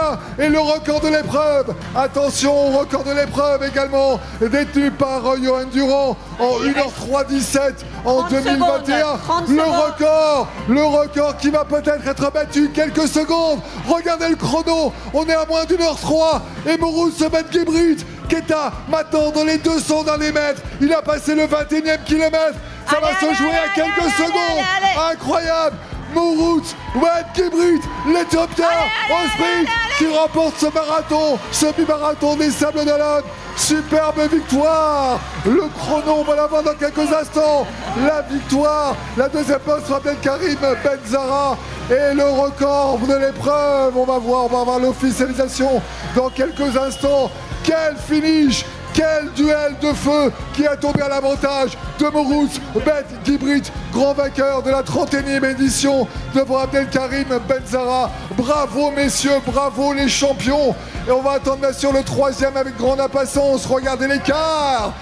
Utopia et le record de l'épreuve. Attention au record de l'épreuve également détenu par Johan Durand en 1h3-17 en 2021. Le record qui va peut-être être battu quelques secondes. Regardez le chrono, on est à moins d'1h03 et Mourouz Ben-Guibrit qui est à maintenant dans les 200 derniers mètres. Il a passé le 21e kilomètre. Ça va se jouer à quelques secondes. Incroyable. Mourouz Ben-Guibrit, l'Éthiopien au sprint qui remporte ce marathon, semi-marathon des Sables d'Olonne. Superbe victoire. Le chrono, on va l'avoir dans quelques instants. La victoire, la deuxième place sera Abdelkarim Benzara. Et le record de l'épreuve, on va voir l'officialisation dans quelques instants. Quel finish! Quel duel de feu qui a tombé à l'avantage de Mourouz Ben-Guibrit, grand vainqueur de la 31e édition devant Abdelkarim Benzara. Bravo messieurs, bravo les champions. Et on va attendre bien sûr le troisième avec grande impatience. Regardez l'écart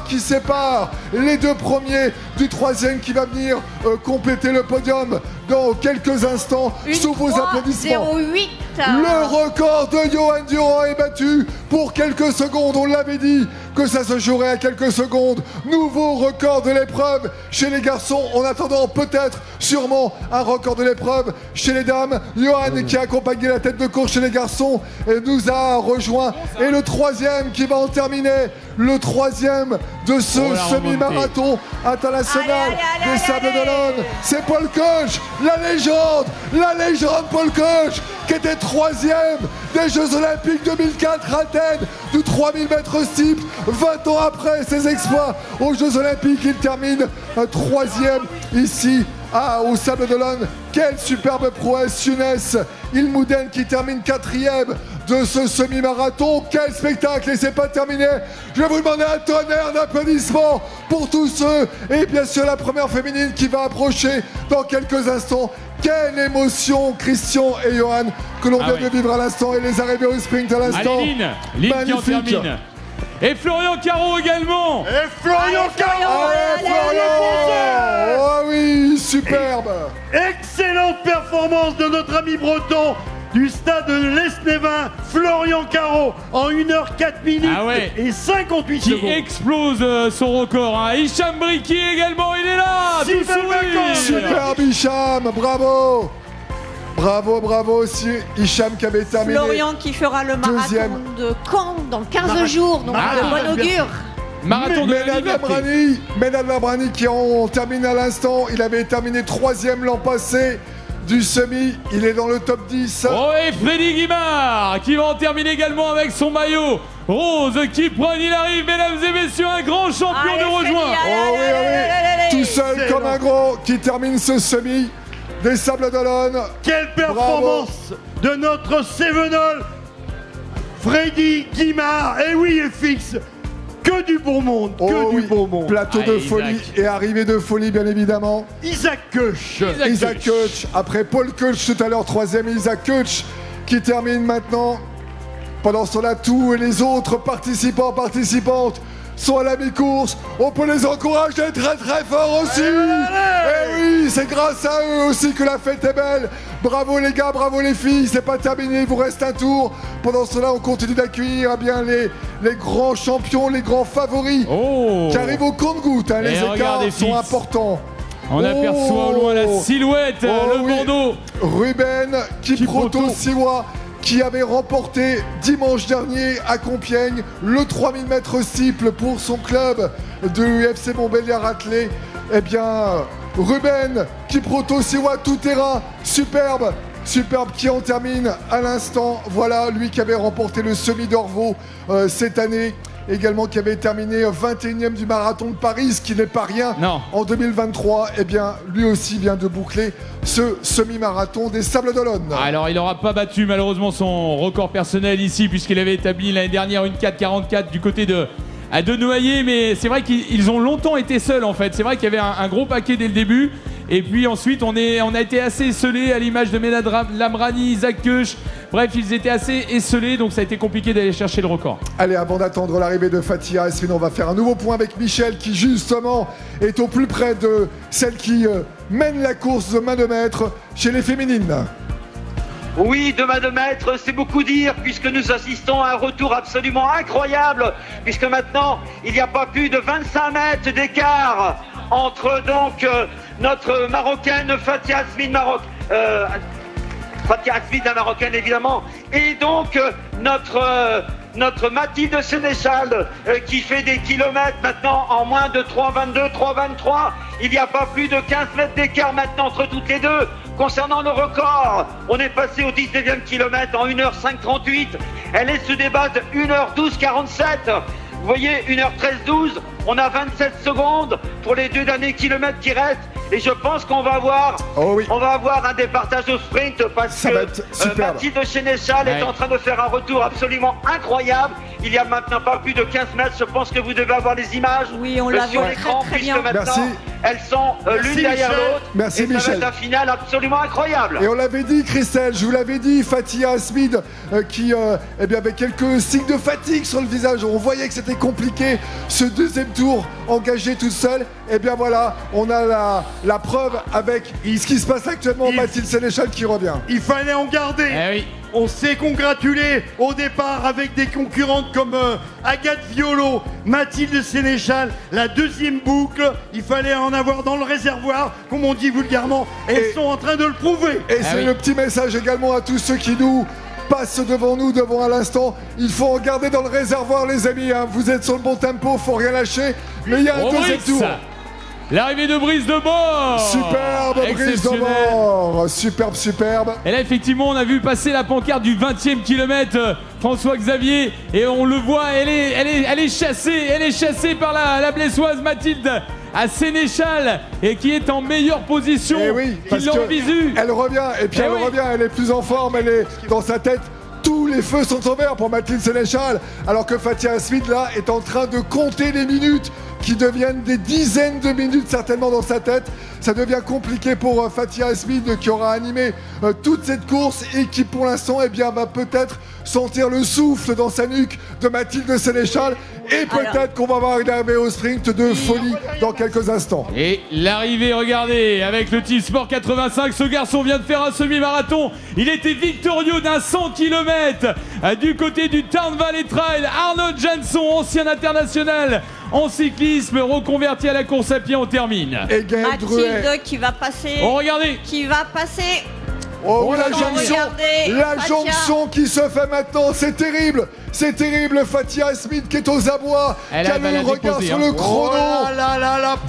qui sépare les deux premiers du troisième qui va venir compléter le podium dans quelques instants. Sous vos applaudissements. 08. Le record de Johan Durand est battu pour quelques secondes. On l'avait dit que ça se jouerait à quelques secondes. Nouveau record de l'épreuve chez les garçons. En attendant peut-être, sûrement, un record de l'épreuve chez les dames. Johan qui a accompagné la tête de course chez les garçons nous a rejoint. Et le troisième qui va en terminer. Le troisième de ce semi-marathon international des Sables d'Olonne. C'est Paul Koch, la légende Paul Koch, qui était troisième des Jeux Olympiques 2004 à Athènes du 3000 mètres steeple. 20 ans après ses exploits aux Jeux Olympiques, il termine troisième ici au Sables d'Olonne. Quelle superbe prouesse. Younes Ilmouden qui termine quatrième de ce semi-marathon. Quel spectacle! Et c'est pas terminé. Je vais vous demander un tonnerre d'applaudissements pour tous ceux. Et bien sûr la première féminine qui va approcher dans quelques instants. Quelle émotion, Christian et Johan, que l'on vient de vivre à l'instant. Et les arrivées au sprint à l'instant. Lynn qui en termine. Et Florian Caro également. Et Florian Caro. Oh oui, superbe. Excellente performance de notre ami breton du stade de l'Esnévin, Florian Caro, en 1h04 minutes et 58 secondes. Qui explose son record. Hicham Briqui également, il est là. Superbe Hicham, bravo. Bravo aussi Hicham qui avait terminé. Florian qui fera le marathon de Caen dans 15 jours, donc de bon augure. Marathon de Ménad Labrani qui en termine à l'instant. Il avait terminé troisième l'an passé du semi. Il est dans le top 10. Oh, et Freddy Guimard qui va en terminer également avec son maillot rose qui prend. Il arrive, mesdames et messieurs, un grand champion de rejoint. Oh oui, tout seul comme un gros qui termine ce semi des Sables d'Olonne. Quelle performance de notre Cévenol Freddy Guimard. Et oui, FX, que du bon monde, du bon monde. Plateau de folie et arrivée de folie, bien évidemment. Isaac Koch. Isaac Koch, après Paul Koch tout à l'heure, troisième. Isaac Koch qui termine maintenant. Pendant ce temps-là, tous les autres participantes sont à la mi-course. On peut les encourager très fort aussi. Et oui, c'est grâce à eux aussi que la fête est belle. Bravo les gars, bravo les filles. C'est pas terminé, il vous reste un tour. Pendant cela, on continue d'accueillir bien les grands champions, les grands favoris qui arrivent au compte-gouttes. Les écarts sont importants. On aperçoit au loin la silhouette, le bandeau. Ruben Kiproto Siwa, qui avait remporté dimanche dernier à Compiègne le 3000 mètres steeple pour son club de l'UFC Montbéliard Athlé. Eh bien, Ruben Kiproto Siwa, tout terrain, superbe qui en termine à l'instant. Voilà, lui qui avait remporté le semi d'Orvaux cette année. Également qui avait terminé 21e du marathon de Paris, ce qui n'est pas rien en 2023. Eh bien, lui aussi vient de boucler ce semi-marathon des Sables d'Olonne. Alors, il n'aura pas battu malheureusement son record personnel ici, puisqu'il avait établi l'année dernière une 4,44 du côté de Noyer. Mais c'est vrai qu'ils ont longtemps été seuls en fait. C'est vrai qu'il y avait un gros paquet dès le début. Et puis ensuite, on a été assez esselés à l'image de Ménad Lamrani, Isaac Koch. Bref, ils étaient assez esselés, donc ça a été compliqué d'aller chercher le record. Allez, avant d'attendre l'arrivée de Fatia Esfine, on va faire un nouveau point avec Michel qui justement est au plus près de celle qui mène la course de main de maître chez les féminines. Oui, 2 mètres, c'est beaucoup dire, puisque nous assistons à un retour absolument incroyable, puisque maintenant, il n'y a pas plus de 25 mètres d'écart entre donc notre Marocaine Fatia Asmid, Fatia Asmid, la Marocaine évidemment, et donc notre Mathilde Sénéchal qui fait des kilomètres maintenant en moins de 3,22, 3,23. Il n'y a pas plus de 15 mètres d'écart maintenant entre toutes les deux. Concernant le record, on est passé au 19e kilomètre en 1h5,38. Elle est sous des bases de 1h12,47. Vous voyez, 1h13,12. On a 27 secondes pour les 2 derniers kilomètres qui restent. Et je pense qu'on va avoir, on va avoir un départage au sprint parce que Mathilde Sénéchal est en train de faire un retour absolument incroyable. Il y a maintenant pas plus de 15 mètres. Je pense que vous devez avoir les images sur l'écran puisque maintenant elles sont l'une derrière l'autre. Merci Michel. Ça va être un final absolument incroyable. Et on l'avait dit, Christelle, je vous l'avais dit, Fatia Asmid qui eh bien, avait quelques signes de fatigue sur le visage. On voyait que c'était compliqué ce deuxième tour engagé toute seule. Et bien voilà, on a la preuve avec ce qui se passe actuellement. Mathilde Sénéchal qui revient. Il fallait en garder. On s'est congratulé au départ avec des concurrentes comme Agathe Violo, Mathilde Sénéchal, la deuxième boucle. Il fallait en avoir dans le réservoir, comme on dit vulgairement. Et elles sont en train de le prouver. Et c'est le petit message également à tous ceux qui nous passent devant nous, devant à l'instant. Il faut en garder dans le réservoir, les amis. Hein. Vous êtes sur le bon tempo, faut rien lâcher. Mais il y a un deuxième tour. L'arrivée de Brice de Bord. Superbe Brice de Bord. Superbe, superbe. Et là, effectivement, on a vu passer la pancarte du 20e kilomètre, François Xavier. Et on le voit, elle est chassée. Elle est chassée par la blessoise Mathilde à Sénéchal et qui est en meilleure position qu'il l'aurait visu. Elle revient, et puis elle revient, elle est plus en forme, elle est dans sa tête. Tous les feux sont ouverts pour Mathilde Sénéchal, alors que Fatia Asmid, là, est en train de compter les minutes qui deviennent des dizaines de minutes certainement dans sa tête. Ça devient compliqué pour Fatia Asmid qui aura animé toute cette course et qui pour l'instant eh bien, va peut-être sentir le souffle dans sa nuque de Mathilde Sénéchal et peut-être qu'on va avoir une arrivée au sprint de folie dans quelques instants. Et l'arrivée, regardez, avec le Team Sport 85, ce garçon vient de faire un semi-marathon. Il était victorieux d'un 100 km du côté du Tarn Valley Trail. Arnaud Jansson, ancien international en cyclisme, reconverti à la course à pied, on termine. Et Mathilde qui va passer. Oh, regardez. Qui va passer. Oh, la jonction qui se fait maintenant, c'est terrible. C'est terrible, Fatia Asmid qui est aux abois, qui a le regard sur le chrono.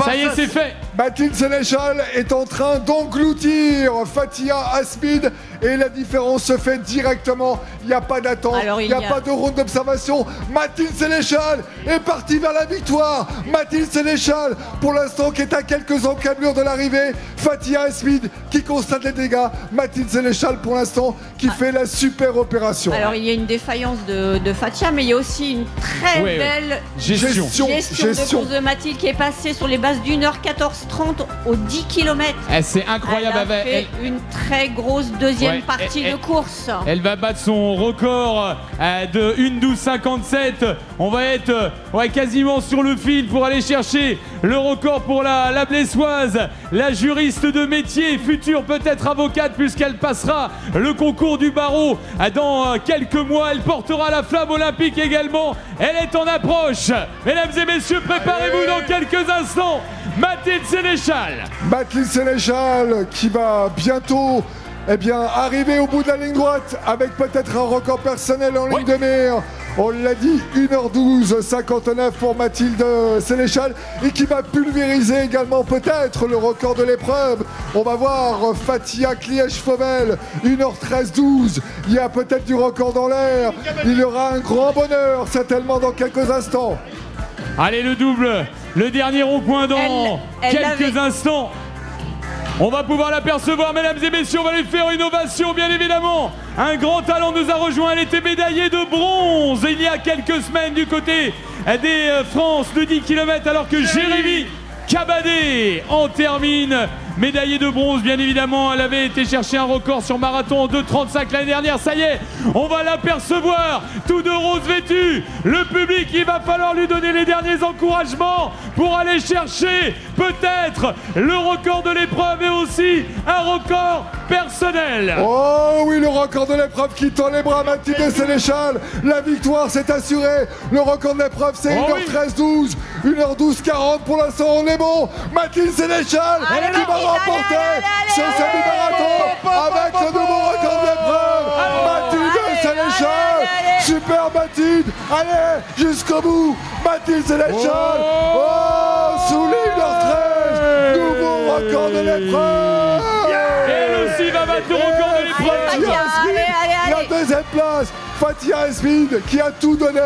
Ça y est, c'est fait. Mathilde Sénéchal est en train d'engloutir Fatia Asmid et la différence se fait directement. Il n'y a pas d'attente, il n'y a pas de ronde d'observation. Mathilde Sénéchal est partie vers la victoire. Mathilde Sénéchal, pour l'instant, qui est à quelques encablures de l'arrivée. Fatia Asmid qui constate les dégâts. Mathilde Sénéchal, pour l'instant, qui fait la super opération. Alors, il y a une défaillance de Fatia, mais il y a aussi une très belle gestion de course de Mathilde qui est passée sur les bases d'1h14,30 aux 10 km. C'est incroyable. Elle a fait une très grosse deuxième partie de course. Elle va battre son record de 1:12,57. On va être quasiment sur le fil pour aller chercher le record pour la blessoise, la juriste de métier, future peut-être avocate puisqu'elle passera le concours du barreau dans quelques mois. Elle portera la flamme olympique également. Elle est en approche. Mesdames et messieurs, préparez-vous dans quelques instants. Mathilde Sénéchal. Mathilde Sénéchal qui va bientôt arriver au bout de la ligne droite avec peut-être un record personnel en ligne de mire. On l'a dit, 1h12,59 pour Mathilde Sénéchal et qui va pulvériser également peut-être le record de l'épreuve. On va voir Fatia Kliech-Fauvel, 1h13,12. Il y a peut-être du record dans l'air. Il y aura un grand bonheur certainement dans quelques instants. Allez, le double, le dernier rond-point dans quelques instants. On va pouvoir l'apercevoir, mesdames et messieurs, on va lui faire une ovation, bien évidemment. Un grand talent nous a rejoint, elle était médaillée de bronze il y a quelques semaines du côté des France de 10 km, alors que Jérémy Cabadé en termine médaillée de bronze, bien évidemment. Elle avait été chercher un record sur marathon en 2,35 l'année dernière. Ça y est, on va l'apercevoir, tout de rose vêtu. Le public, il va falloir lui donner les derniers encouragements pour aller chercher peut-être le record de l'épreuve et aussi un record personnel. Oh oui, le record de l'épreuve qui tend les bras, Mathilde Sénéchal. La victoire s'est assurée. Le record de l'épreuve, c'est 1h13-12. 1h12-40 pour l'instant, on est bon. Mathilde Sénéchal qui va remporter ce semi-marathon avec le nouveau record de l'épreuve. Mathilde Sénéchal. Super Mathilde. Allez, jusqu'au bout. Mathilde Sénéchal. Oh, sous les 1h13. Nouveau record de l'épreuve. Elle aussi va battre le record de l'épreuve. La deuxième place, Fatia Esmid qui a tout donné.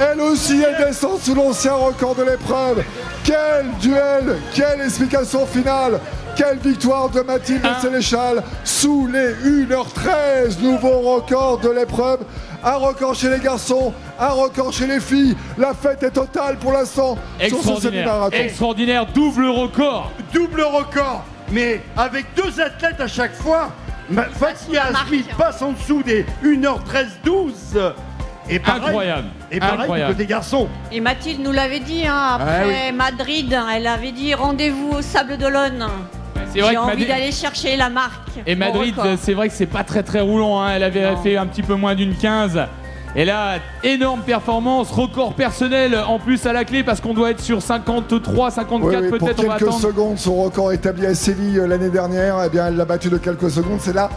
Elle aussi, elle descend sous l'ancien record de l'épreuve. Quel duel, quelle explication finale, quelle victoire de Mathilde Sénéchal sous les 1h13. Nouveau record de l'épreuve. Un record chez les garçons, un record chez les filles. La fête est totale pour l'instant sur ce semi-marathon. Extraordinaire, double record. Double record, mais avec deux athlètes à chaque fois. Fatia Smith passe en dessous des 1h13-12. Et pareil, incroyable. Et pareil côté garçons. Et Mathilde nous l'avait dit après Madrid, elle avait dit rendez-vous au Sable d'Olonne. J'ai envie d'aller chercher la marque. Et Madrid, c'est vrai que c'est pas très roulant. Hein. Elle avait fait un petit peu moins d'une 15. Et là, énorme performance, record personnel en plus à la clé parce qu'on doit être sur 53, 54 peut-être. Pour quelques secondes, son record établi à Séville l'année dernière, eh bien, elle l'a battu de quelques secondes. C'est là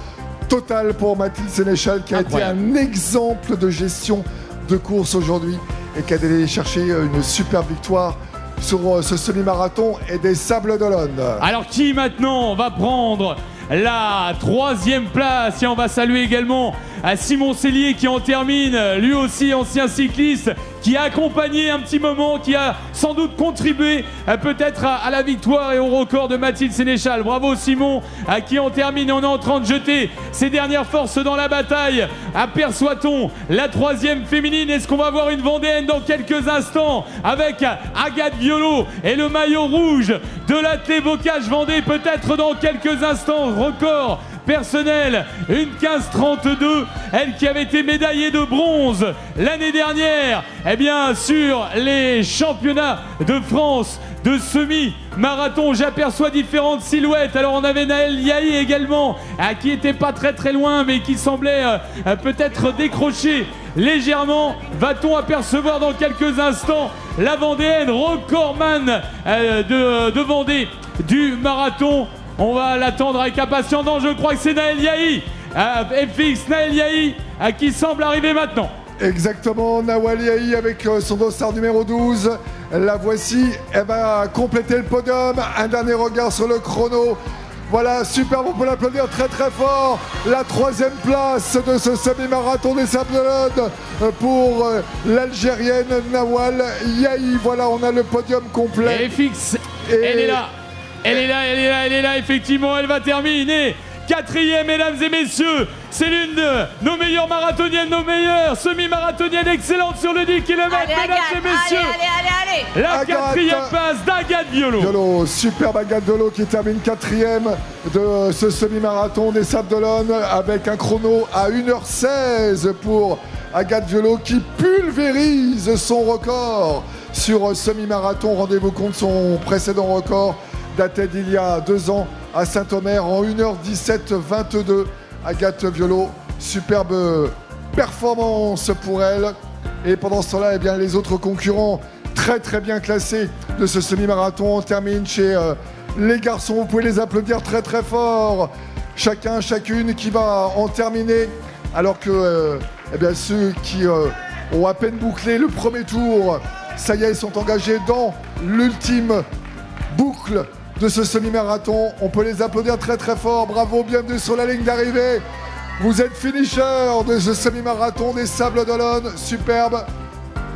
total pour Mathilde Sénéchal qui a été un exemple de gestion de course aujourd'hui et qui a allé chercher une superbe victoire sur ce semi-marathon et des Sables d'Olonne. Alors qui maintenant va prendre la 3e place? Et on va saluer également à Simon Cellier qui en termine, lui aussi ancien cycliste, qui a accompagné un petit moment, qui a sans doute contribué peut-être à la victoire et au record de Mathilde Sénéchal. Bravo Simon, qui en termine. On est en train de jeter ses dernières forces dans la bataille. Aperçoit-on la 3e féminine? Est-ce qu'on va voir une Vendéenne dans quelques instants avec Agathe Violo et le maillot rouge de l'Athlé Bocage Vendée peut-être dans quelques instants? Record personnel, une 15,32, elle qui avait été médaillée de bronze l'année dernière, eh bien sur les championnats de France de semi-marathon. J'aperçois différentes silhouettes. Alors on avait Naël Yahi également, qui était pas très loin, mais qui semblait peut-être décrocher légèrement. Va-t-on apercevoir dans quelques instants la Vendéenne, recordman de Vendée du marathon? On va l'attendre avec impatience. Non, je crois que c'est Naël Yahi, FX Naël Yahi, qui semble arriver maintenant. Exactement, Nawal Yahi avec son dossard numéro 12. La voici, elle va compléter le podium. Un dernier regard sur le chrono. Voilà, superbe, on peut l'applaudir très fort. La 3e place de ce semi-marathon des Sables d'Olonne pour l'Algérienne Nawal Yahi. Voilà, on a le podium complet. Et FX, elle est là. Elle est là, effectivement, elle va terminer 4e, mesdames et messieurs. C'est l'une de nos meilleures marathoniennes, nos meilleures semi-marathoniennes excellentes sur le 10 km, mesdames et messieurs. Allez. La 4e place d'Agathe Violo. Superbe Agathe Violo qui termine 4e de ce semi-marathon des Sables d'Olonne avec un chrono à 1h16 pour Agathe Violo qui pulvérise son record sur semi-marathon. Rendez-vous compte, son précédent record datait d'il y a 2 ans à Saint-Omer en 1h17-22. Agathe Violo, superbe performance pour elle. Et pendant ce temps-là, eh bien, les autres concurrents très bien classés de ce semi-marathon. On termine chez les garçons. Vous pouvez les applaudir très fort. Chacune qui va en terminer. Alors que eh bien, ceux qui ont à peine bouclé le premier tour, ça y est, ils sont engagés dans l'ultime boucle de ce semi-marathon. On peut les applaudir très fort. Bravo, bienvenue sur la ligne d'arrivée. Vous êtes finisher de ce semi-marathon des Sables d'Olonne. Superbe.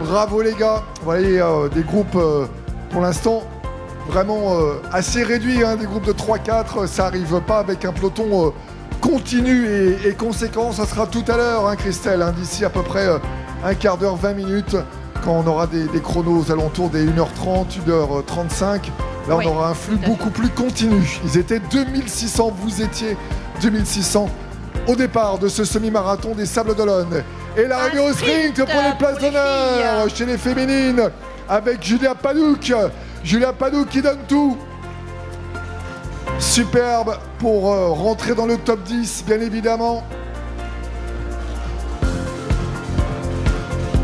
Bravo les gars. Vous voyez, des groupes pour l'instant vraiment assez réduits, hein, des groupes de 3-4. Ça n'arrive pas avec un peloton continu et conséquent. Ça sera tout à l'heure, hein, Christelle, hein, d'ici à peu près un quart d'heure, 20 minutes, quand on aura des chronos aux alentours des 1h30, 1h35. Là, on aura un flux beaucoup plus continu. Ils étaient 2600, vous étiez 2600 au départ de ce semi-marathon des Sables d'Olonne. Et l'arrivée au sprint pour les places d'honneur chez les féminines avec Julia Panouk. Julia Panouk qui donne tout. Superbe pour rentrer dans le top 10, bien évidemment.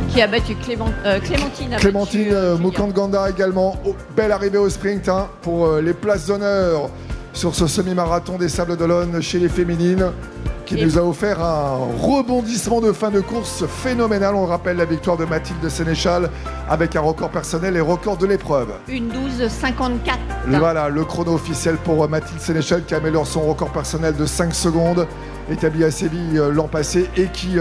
Qui a battu Clémentine Mukandganda également. Belle arrivée au sprint pour les places d'honneur sur ce semi-marathon des Sables d'Olonne chez les féminines, qui nous a offert un rebondissement de fin de course phénoménal. On rappelle la victoire de Mathilde Sénéchal avec un record personnel et record de l'épreuve. Une 12,54. Voilà, le chrono officiel pour Mathilde Sénéchal qui améliore son record personnel de 5 secondes, établi à Séville l'an passé, et qui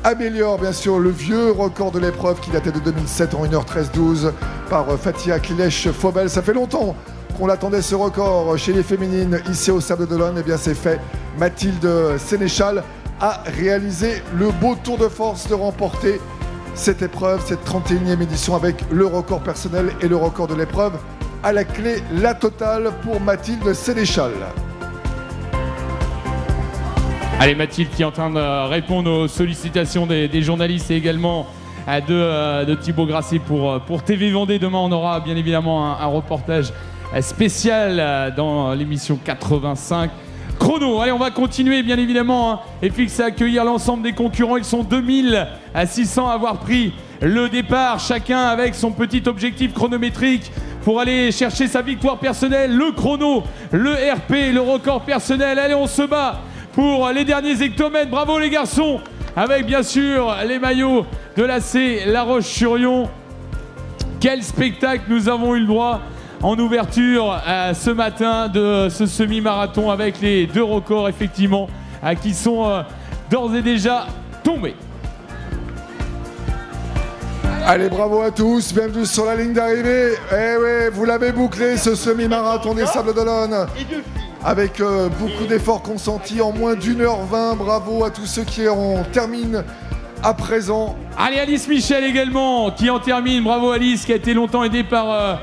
améliore bien sûr le vieux record de l'épreuve qui datait de 2007 en 1h13-12 par Fatia Kliech-Faubel. Ça fait longtemps qu'on attendait ce record chez les féminines ici au Sables d'Olonne. Et bien c'est fait. Mathilde Sénéchal a réalisé le beau tour de force de remporter cette épreuve, cette 31e édition, avec le record personnel et le record de l'épreuve. À la clé, la totale pour Mathilde Sénéchal. Allez, Mathilde qui est en train de répondre aux sollicitations des journalistes et également de Thibaut Grasset pour TV Vendée. Demain, on aura bien évidemment un reportage spécial dans l'émission 85 chrono. Allez, on va continuer bien évidemment et fixer à accueillir l'ensemble des concurrents. Ils sont 2600 à avoir pris le départ, chacun avec son petit objectif chronométrique pour aller chercher sa victoire personnelle, le chrono, le RP, le record personnel. Allez, on se bat pour les derniers hectomètres. Bravo les garçons, avec bien sûr les maillots de l'AC La Roche-sur-Yon. Quel spectacle nous avons eu le droit en ouverture ce matin de ce semi-marathon, avec les deux records effectivement qui sont d'ores et déjà tombés. Allez, bravo à tous, bienvenue sur la ligne d'arrivée. Eh oui, vous l'avez bouclé ce semi-marathon des Sables d'Olonne, avec beaucoup d'efforts consentis en moins d'1h20. Bravo à tous ceux qui en terminent à présent. Allez, Alice Michel également qui en termine. Bravo Alice, qui a été longtemps aidée par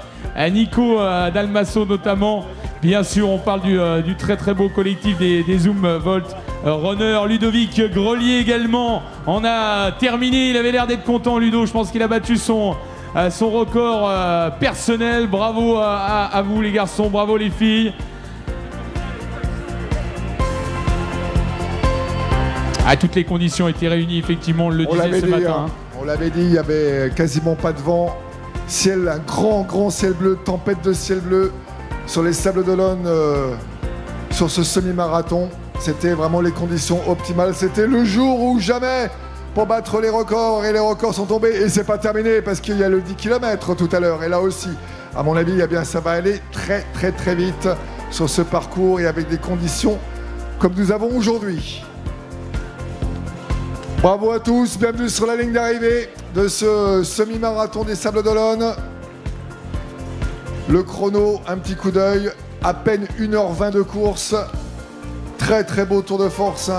Nico Dalmasso notamment. Bien sûr, on parle du très très beau collectif des Zoom Volt Runner. Ludovic Grelier également en a terminé. Il avait l'air d'être content, Ludo. Je pense qu'il a battu son record personnel. Bravo à vous les garçons, bravo les filles. Toutes les conditions étaient réunies, effectivement, on le disait ce matin. On l'avait dit, il n'y avait quasiment pas de vent. Ciel, un grand ciel bleu, tempête de ciel bleu sur les Sables d'Olonne, sur ce semi-marathon. C'était vraiment les conditions optimales. C'était le jour ou jamais pour battre les records, et les records sont tombés. Et c'est pas terminé parce qu'il y a le 10 km tout à l'heure. Et là aussi, à mon avis, ça va aller très vite sur ce parcours et avec des conditions comme nous avons aujourd'hui. Bravo à tous, bienvenue sur la ligne d'arrivée de ce semi-marathon des Sables d'Olonne. Le chrono, un petit coup d'œil, à peine 1h20 de course. Très beau tour de force.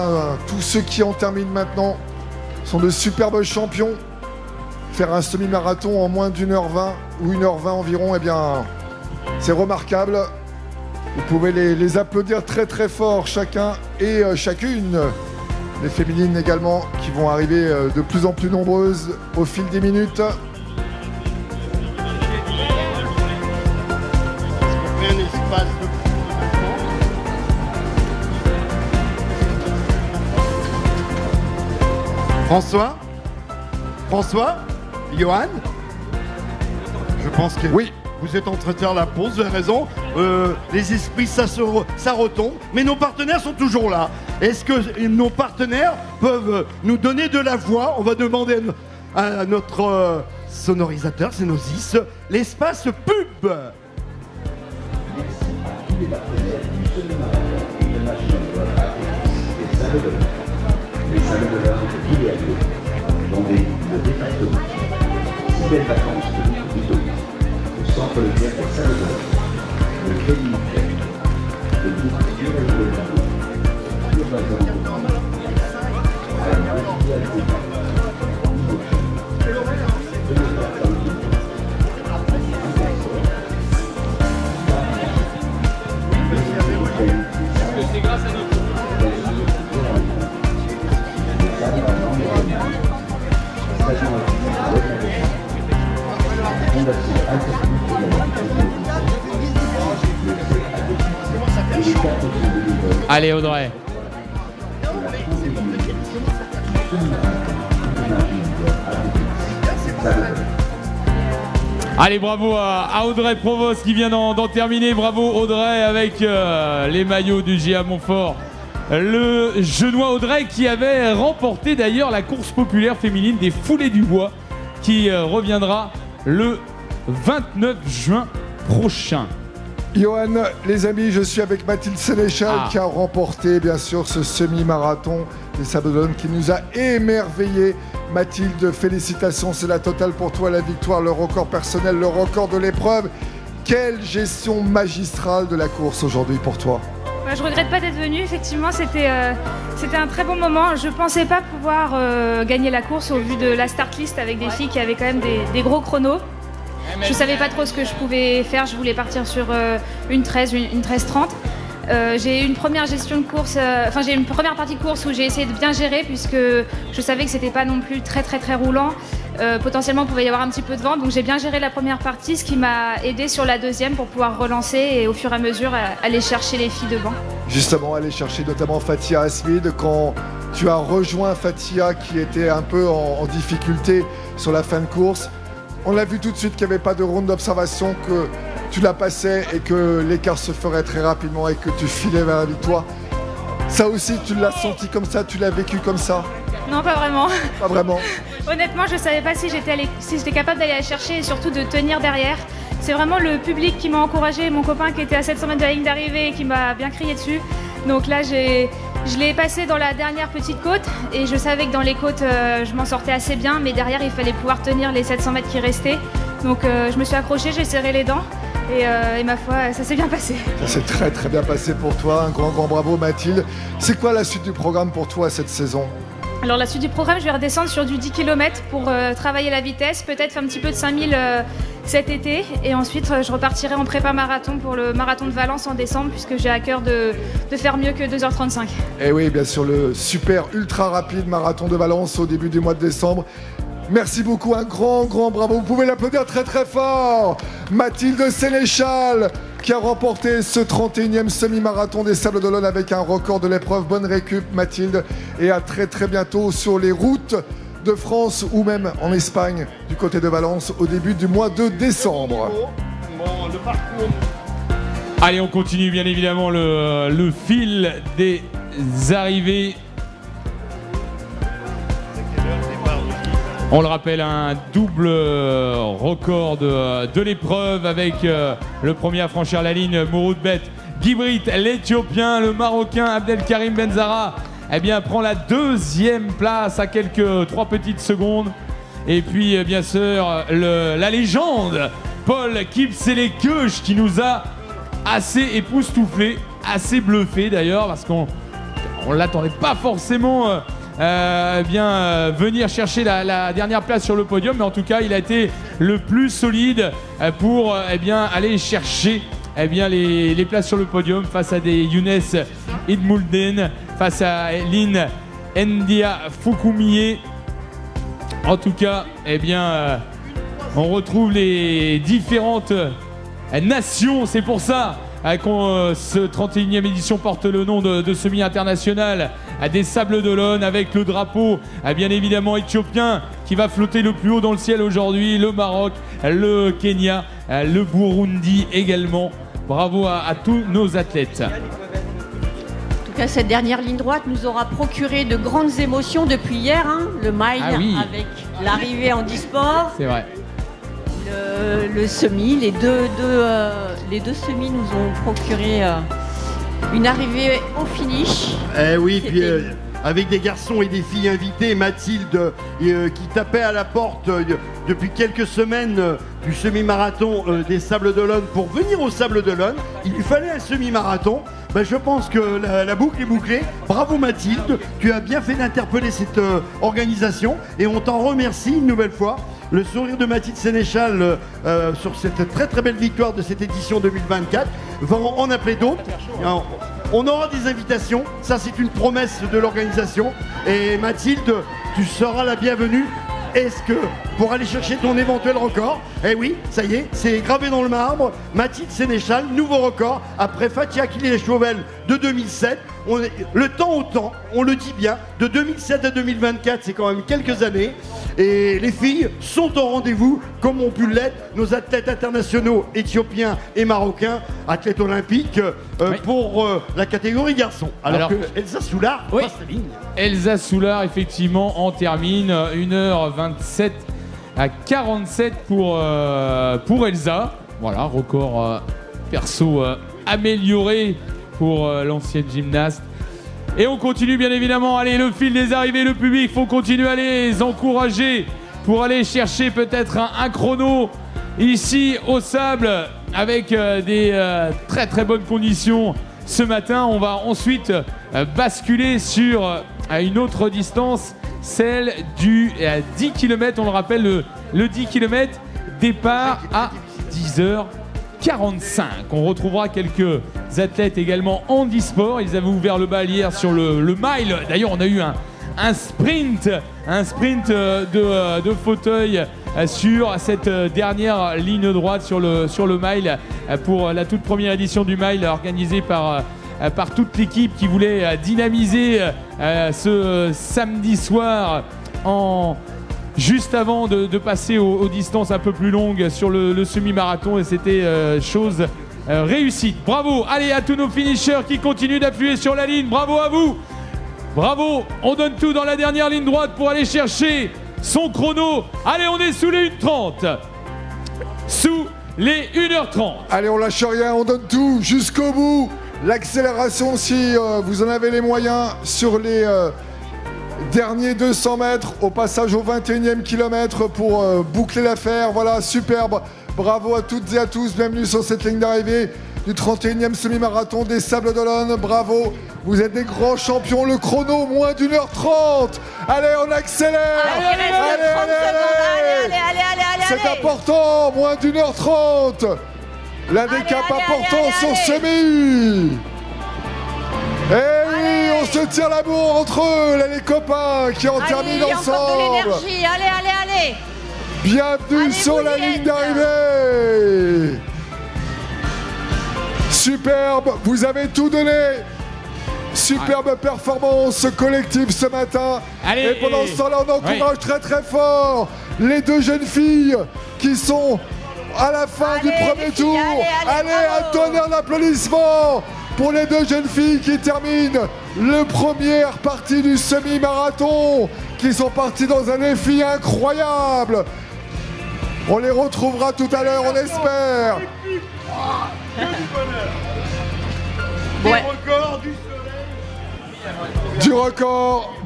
Tous ceux qui en terminent maintenant sont de superbes champions. Faire un semi-marathon en moins d'1h20 ou 1h20 environ, c'est remarquable. Vous pouvez les applaudir très fort chacun et chacune. Les féminines également qui vont arriver de plus en plus nombreuses au fil des minutes. François, Johan, je pense que oui. Vous êtes en train de faire la pause, vous avez raison. Les esprits, ça retombe. Mais nos partenaires sont toujours là. Est-ce que nos partenaires peuvent nous donner de la voix? On va demander à notre sonorisateur, c'est Nosis, l'espace pub. Les salles de l'heure qui est dans le département. Si belles vacances de beaucoup de au centre de guerre des salles de l'heure, le crédit mutuel, le groupe Fondation Alternative pour la et les 4 bénévoles. Allez Audrey. Allez, bravo à Audrey Provost qui vient d'en terminer. Bravo Audrey avec les maillots du GA Montfort. Le Genois Audrey qui avait remporté d'ailleurs la course populaire féminine des Foulées du Bois qui reviendra le 29 juin prochain. Johan, les amis, je suis avec Mathilde Sénéchal qui a remporté bien sûr ce semi-marathon des Sables d'Olonne qui nous a émerveillés. Mathilde, félicitations, c'est la totale pour toi, la victoire, le record personnel, le record de l'épreuve. Quelle gestion magistrale de la course aujourd'hui pour toi? Je regrette pas d'être venue, effectivement, c'était un très bon moment. Je pensais pas pouvoir gagner la course au vu de la start list avec des filles qui avaient quand même des gros chronos. Je savais pas trop ce que je pouvais faire, je voulais partir sur une 13, une 13-30. J'ai eu une première gestion de course, j'ai eu une première partie de course où j'ai essayé de bien gérer puisque je savais que c'était pas non plus très roulant. Potentiellement, il pouvait y avoir un petit peu de vent, donc j'ai bien géré la première partie, ce qui m'a aidé sur la deuxième pour pouvoir relancer et au fur et à mesure aller chercher les filles devant. Justement, aller chercher notamment Fatia Asmid, quand tu as rejoint Fatia qui était un peu en difficulté sur la fin de course. On l'a vu tout de suite qu'il n'y avait pas de ronde d'observation, que tu la passais et que l'écart se ferait très rapidement et que tu filais vers la victoire. Ça aussi, tu l'as senti comme ça, tu l'as vécu comme ça? Non, pas vraiment. Pas vraiment. Honnêtement, je ne savais pas si j'étais capable d'aller la chercher et surtout de tenir derrière. C'est vraiment le public qui m'a encouragé, mon copain qui était à 700 mètres de la ligne d'arrivée et qui m'a bien crié dessus. Donc là, je l'ai passé dans la dernière petite côte et je savais que dans les côtes, je m'en sortais assez bien, mais derrière, il fallait pouvoir tenir les 700 mètres qui restaient. Donc je me suis accrochée, j'ai serré les dents et ma foi, ça s'est bien passé. Ça s'est très bien passé pour toi, un grand bravo Mathilde. C'est quoi la suite du programme pour toi cette saison? Alors la suite du programme, je vais redescendre sur du 10 km pour travailler la vitesse, peut-être faire un petit peu de 5000 cet été et ensuite je repartirai en prépa marathon pour le marathon de Valence en décembre puisque j'ai à cœur de faire mieux que 2h35. Et oui, bien sûr, le super ultra rapide marathon de Valence au début du mois de décembre. Merci beaucoup, un grand bravo. Vous pouvez l'applaudir très fort. Mathilde Sénéchal qui a remporté ce 31e semi-marathon des Sables d'Olonne avec un record de l'épreuve. Bonne récup Mathilde et à très bientôt sur les routes de France ou même en Espagne du côté de Valence au début du mois de décembre. Le parcours. Allez, on continue bien évidemment le fil des arrivées. On le rappelle, un double record de l'épreuve avec le premier à franchir la ligne, Mouroudbet Gibrit, l'Éthiopien, le Marocain Abdelkarim Benzara, eh bien, prend la deuxième place à quelques 3 petites secondes. Et puis, bien sûr, la légende, Paul Kipsele-Keuch, qui nous a assez époustouflé, assez bluffé d'ailleurs, parce qu'on ne l'attendait pas forcément venir chercher la dernière place sur le podium, mais en tout cas il a été le plus solide pour aller chercher les places sur le podium face à des Younes Idmoulden, face à Lynn Ndia Fukumiye. En tout cas, on retrouve les différentes nations, c'est pour ça qu'on ce 31e édition porte le nom de semi-international des Sables d'Olonne avec le drapeau bien évidemment éthiopien qui va flotter le plus haut dans le ciel aujourd'hui, le Maroc, le Kenya, le Burundi également. Bravo à tous nos athlètes. En tout cas, cette dernière ligne droite nous aura procuré de grandes émotions depuis hier, hein, le mile avec l'arrivée en e-sport. C'est vrai. Le semi, les deux semis nous ont procuré une arrivée au finish. Eh oui, puis avec des garçons et des filles invités, Mathilde qui tapait à la porte depuis quelques semaines du semi-marathon des Sables d'Olonne pour venir aux Sables d'Olonne. Il lui fallait un semi-marathon. Ben, je pense que la boucle est bouclée. Bravo Mathilde, tu as bien fait d'interpeller cette organisation et on t'en remercie une nouvelle fois. Le sourire de Mathilde Sénéchal sur cette très belle victoire de cette édition 2024 va en appeler d'autres. On aura des invitations, ça c'est une promesse de l'organisation. Et Mathilde, tu seras la bienvenue est-ce que pour aller chercher ton éventuel record, eh oui, ça y est, c'est gravé dans le marbre, Mathilde Sénéchal, nouveau record, après Fatia Killier-Chauvel de 2007. Le temps au temps, on le dit bien, de 2007 à 2024, c'est quand même quelques années. Et les filles sont au rendez-vous, comme ont pu l'être nos athlètes internationaux éthiopiens et marocains, athlètes olympiques, pour la catégorie garçons. Alors que Elsa Soulard passe la ligne. Elsa Soulard, effectivement, en termine 1h27 à 47 pour Elsa. Voilà, record perso amélioré pour l'ancienne gymnaste. Et on continue bien évidemment. Allez, le fil des arrivées, le public, il faut continuer à les encourager pour aller chercher peut-être un chrono ici au Sable avec des très très bonnes conditions ce matin. On va ensuite basculer sur une autre distance, celle du 10 km. On le rappelle, le 10 km, départ à 10h45. On retrouvera quelques athlètes également handisport. Ils avaient ouvert le bal hier sur le mile. D'ailleurs, on a eu un sprint de fauteuil sur cette dernière ligne droite sur le mile pour la toute première édition du mile organisée par toute l'équipe qui voulait dynamiser ce samedi soir juste avant de passer aux distances un peu plus longues sur le semi-marathon, et c'était chose réussie. Bravo, allez, à tous nos finishers qui continuent d'appuyer sur la ligne, bravo à vous. Bravo, on donne tout dans la dernière ligne droite pour aller chercher son chrono. Allez, on est sous les 1h30. Sous les 1h30. Allez, on lâche rien, on donne tout jusqu'au bout. L'accélération, si vous en avez les moyens, sur les derniers 200 mètres, au passage au 21e kilomètre pour boucler l'affaire. Voilà, superbe. Bravo à toutes et à tous. Bienvenue sur cette ligne d'arrivée du 31e semi-marathon des Sables d'Olonne. Bravo, vous êtes des grands champions. Le chrono, moins d'1h30. Allez, on accélère. Allez. C'est important, moins d'1h30. L'handicap important sur semi. Et oui, on se tire la bourre entre eux, là, les copains qui en terminent ensemble. Allez. Bienvenue sur la ligne d'arrivée. Superbe, vous avez tout donné. Superbe performance collective ce matin. Allez, et pendant ce temps-là, on encourage très très fort les deux jeunes filles qui sont à la fin du premier tour. Allez, un tonnerre d'applaudissements pour les deux jeunes filles qui terminent la première partie du semi-marathon, qui sont parties dans un défi incroyable. On les retrouvera tout à l'heure, on espère.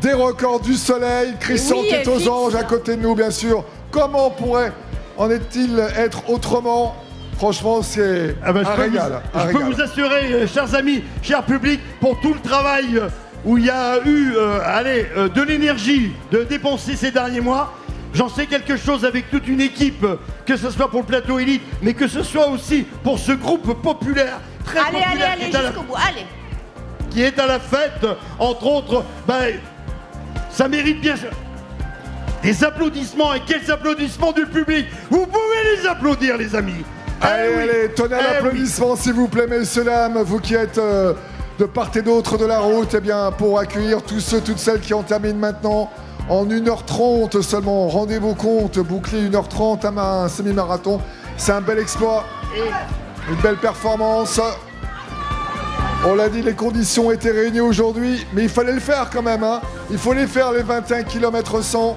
Des records du soleil. Christian qui est aux anges à côté de nous, bien sûr. Comment en est-il être autrement? Franchement, c'est un régal. Je peux vous assurer, chers amis, cher public, pour tout le travail où il y a eu de l'énergie de dépenser ces derniers mois. J'en sais quelque chose avec toute une équipe, que ce soit pour le plateau élite, mais que ce soit aussi pour ce groupe populaire, très populaire, allez, jusqu'au bout, allez. Qui est à la fête, entre autres. Ça mérite bien des applaudissements, et quels applaudissements du public. Vous pouvez les applaudir, les amis. Allez, tonnerre d'applaudissements, s'il vous plaît, messieurs, dames, vous qui êtes de part et d'autre de la route, eh bien, pour accueillir tous ceux, toutes celles qui en terminent maintenant en 1h30 seulement. Rendez-vous compte, boucler 1h30 à un semi-marathon, c'est un bel exploit, une belle performance. On l'a dit, les conditions étaient réunies aujourd'hui, mais il fallait le faire quand même, hein. Il faut les faire, les 21 km 100.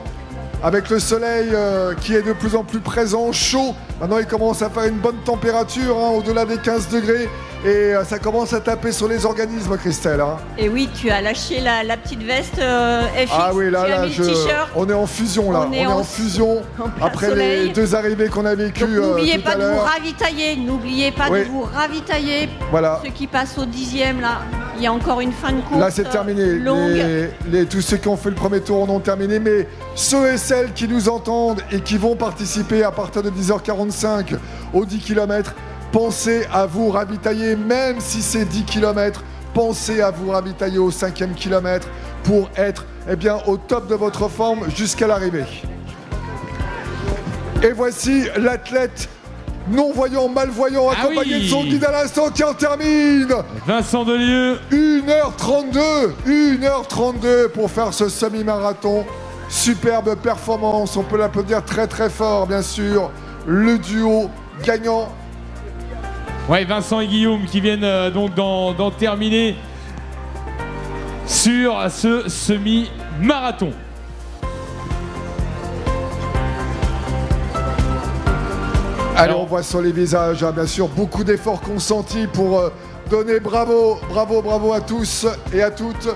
Avec le soleil qui est de plus en plus présent, chaud. Maintenant, il commence à faire une bonne température, hein, au-delà des 15 degrés. Et ça commence à taper sur les organismes, Christelle. Hein. Et oui, tu as lâché la petite veste FX, ah oui, là, tu as mis le t-shirt. On est en fusion, là. On est en fusion après les deux arrivées qu'on a vécues. N'oubliez pas de vous ravitailler. N'oubliez pas de vous ravitailler. Voilà. Ceux qui passent au 10e, là, il y a encore une fin de course. Là, c'est terminé. Tous ceux qui ont fait le premier tour en ont terminé. Mais ceux et celles qui nous entendent et qui vont participer à partir de 10h45 aux 10 km, pensez à vous ravitailler, même si c'est 10 km, pensez à vous ravitailler au 5e kilomètre pour être au top de votre forme jusqu'à l'arrivée. Et voici l'athlète non-voyant, malvoyant, accompagné de son guide à l'instant qui en termine. Vincent Delieu. 1h32 pour faire ce semi-marathon. Superbe performance, on peut l'applaudir très très fort, bien sûr. Le duo gagnant. Ouais, Vincent et Guillaume qui viennent donc d'en terminer sur ce semi-marathon. Allez, on voit sur les visages, hein, bien sûr, beaucoup d'efforts consentis pour donner bravo à tous et à toutes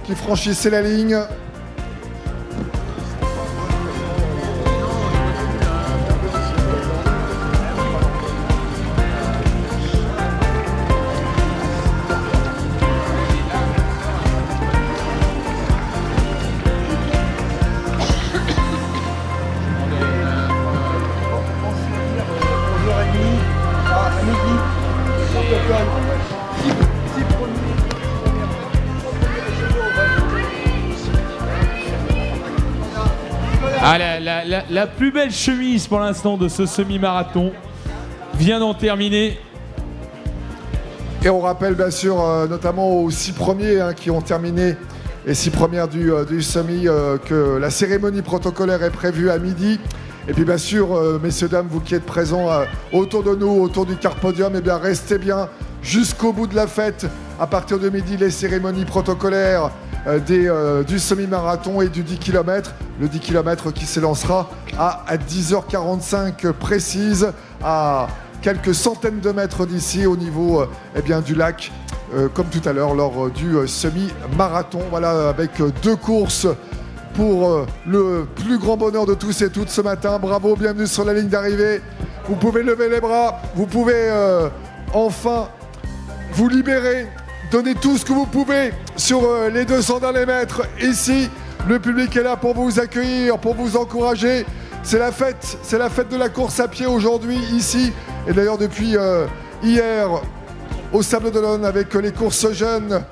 qui franchissaient la ligne. Ah, la plus belle chemise pour l'instant de ce semi-marathon vient d'en terminer. Et on rappelle bien sûr notamment aux 6 premiers qui ont terminé, les 6 premières du semi, que la cérémonie protocolaire est prévue à midi. Et puis bien sûr, messieurs, dames, vous qui êtes présents autour de nous, autour du Carpodium, eh bien restez bien jusqu'au bout de la fête. À partir de midi, les cérémonies protocolaires du semi-marathon et du 10 km. Le 10 km qui s'élancera à 10h45 précise, à quelques centaines de mètres d'ici, au niveau du lac, comme tout à l'heure lors du semi-marathon. Voilà, avec 2 courses pour le plus grand bonheur de tous et toutes ce matin. Bravo, bienvenue sur la ligne d'arrivée. Vous pouvez lever les bras, vous pouvez enfin vous libérer. Donnez tout ce que vous pouvez sur les 200 derniers mètres. Ici, le public est là pour vous accueillir, pour vous encourager. C'est la fête de la course à pied aujourd'hui, ici. Et d'ailleurs, depuis hier, au Sable d'Olonne, avec les courses jeunes.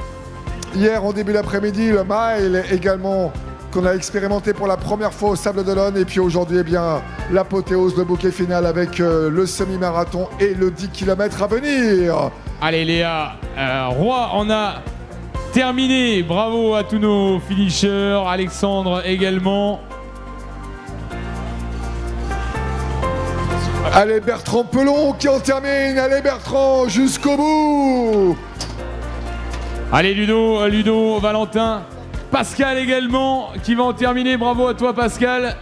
Hier, en début d'après-midi, le mile également, qu'on a expérimenté pour la première fois au Sable d'Olonne. Et puis aujourd'hui, eh bien, l'apothéose, le bouquet final avec le semi-marathon et le 10 km à venir. Allez, Léa Roy en a terminé. Bravo à tous nos finishers. Alexandre également. Allez, Bertrand Pelon qui en termine. Allez, Bertrand, jusqu'au bout. Allez, Ludo, Valentin. Pascal également qui va en terminer. Bravo à toi, Pascal.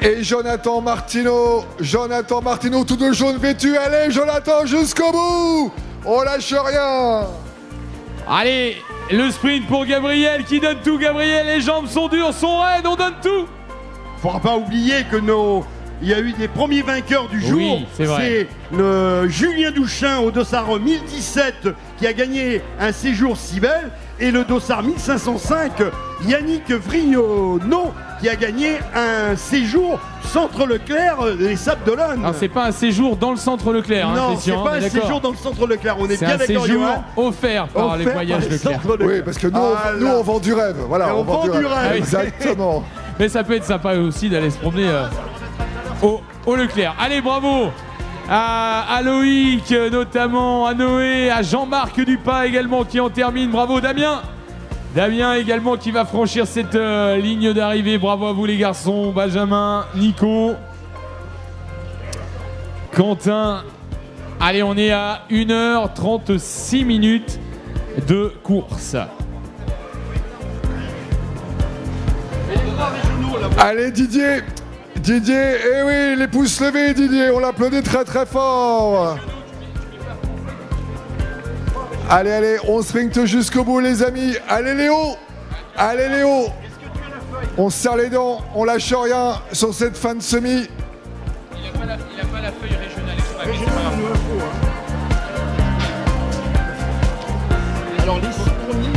Et Jonathan Martino, tout de jaune vêtu. Allez, Jonathan, jusqu'au bout. On lâche rien. Allez, le sprint pour Gabriel qui donne tout. Gabriel, les jambes sont dures, sont raides, on donne tout. Faudra pas oublier que il y a eu des premiers vainqueurs du jour. Oui, c'est le Julien Douchin au dossard 1017 qui a gagné un séjour si belle, et le dossard 1505 Yannick Vrignonneau qui a gagné un séjour Centre Leclerc des Sables d'Olonne. Alors c'est pas un séjour dans le Centre Leclerc. Non, c'est pas un séjour dans le Centre Leclerc. On est bien d'accord. C'est un séjour offert par les voyages Leclerc. Oui, parce que nous on vend du rêve. Voilà, on vend du rêve. Exactement. Mais ça peut être sympa aussi d'aller se promener au Leclerc. Allez, bravo à Loïc notamment, à Noé, à Jean-Marc Dupas également qui en termine. Bravo Damien. Damien également qui va franchir cette ligne d'arrivée. Bravo à vous les garçons. Benjamin, Nico, Quentin. Allez, on est à 1h36 minutes de course. Allez Didier, eh oui, les pouces levés Didier, on l'applaudit très très fort. Allez, on sprinte jusqu'au bout les amis. Allez Léo, on se serre les dents, on lâche rien sur cette fin de semi. Il a pas la feuille régionale. Alors les 6 premiers.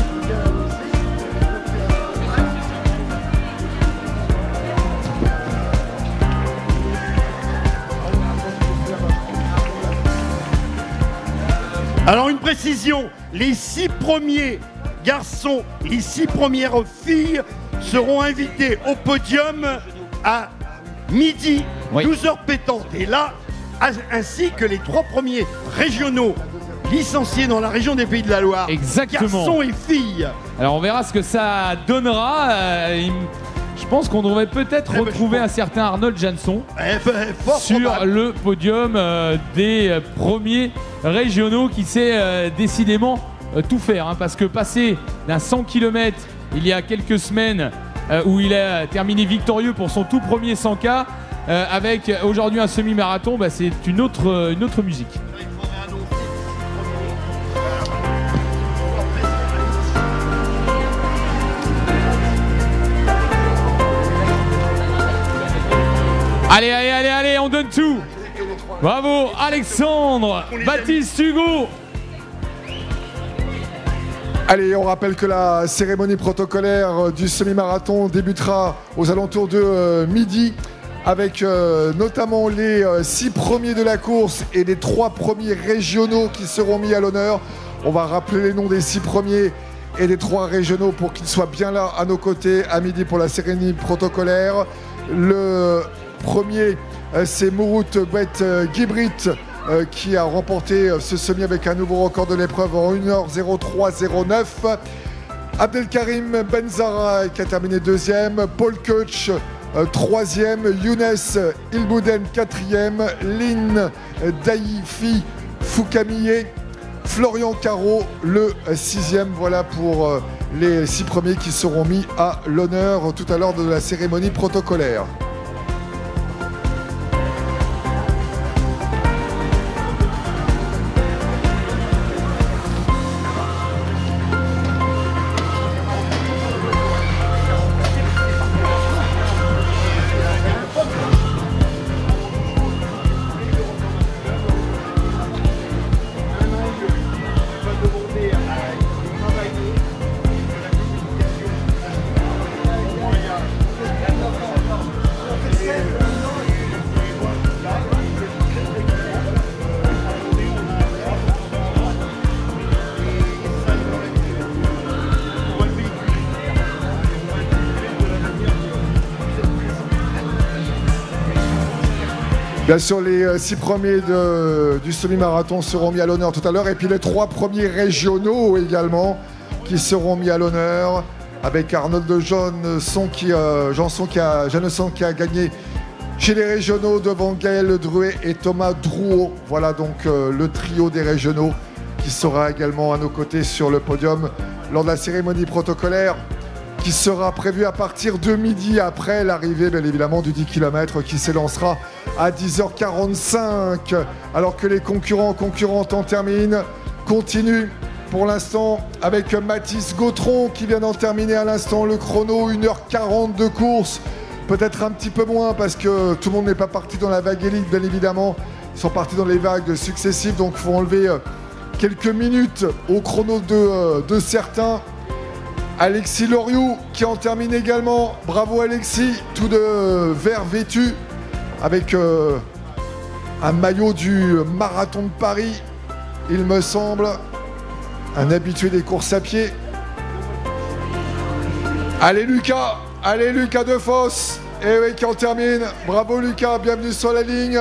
Alors une précision, les 6 premiers garçons, les 6 premières filles seront invités au podium à midi 12 heures pétantes. Et là, ainsi que les 3 premiers régionaux licenciés dans la région des Pays de la Loire. Exactement. Garçons et filles. Alors on verra ce que ça donnera. Je pense qu'on devrait peut-être retrouver un certain Arnold Jansson sur le podium des premiers régionaux qui sait décidément tout faire. Hein, parce que passer d'un 100 km il y a quelques semaines où il a terminé victorieux pour son tout premier 100K avec aujourd'hui un semi-marathon, bah, c'est une autre musique. Allez, on donne tout. Bravo Alexandre, Baptiste, Hugo. Allez, on rappelle que la cérémonie protocolaire du semi-marathon débutera aux alentours de midi avec notamment les 6 premiers de la course et les 3 premiers régionaux qui seront mis à l'honneur. On va rappeler les noms des 6 premiers et des 3 régionaux pour qu'ils soient bien là à nos côtés à midi pour la cérémonie protocolaire. Le premier, c'est Mourout Bet Gibrit qui a remporté ce semi avec un nouveau record de l'épreuve en 1h03.09. Abdelkarim Benzara qui a terminé 2e, Paul Koch 3e, Younes Ilbouden 4e, Lynn Daifi Foukamiyé, Florian Caro le 6e. Voilà pour les 6 premiers qui seront mis à l'honneur tout à l'heure de la cérémonie protocolaire. Bien sûr, les 6 premiers du semi-marathon seront mis à l'honneur tout à l'heure. Et puis les 3 premiers régionaux également qui seront mis à l'honneur. Avec Arnold Jansson qui a gagné chez les régionaux devant Gaël Druet et Thomas Drouot. Voilà donc le trio des régionaux qui sera également à nos côtés sur le podium lors de la cérémonie protocolaire qui sera prévue à partir de midi après l'arrivée bien évidemment du 10 km qui s'élancera à 10h45 alors que les concurrentes en terminent. Continue pour l'instant avec Mathis Gautron qui vient d'en terminer à l'instant le chrono, 1h40 de course. Peut-être un petit peu moins parce que tout le monde n'est pas parti dans la vague élite bien évidemment. Ils sont partis dans les vagues successives donc il faut enlever quelques minutes au chrono de certains. Alexis Loriou qui en termine également. Bravo Alexis, tout de vert vêtu avec un maillot du marathon de Paris, il me semble, un habitué des courses à pied. Allez Lucas Defosse, et oui qui en termine. Bravo Lucas, bienvenue sur la ligne.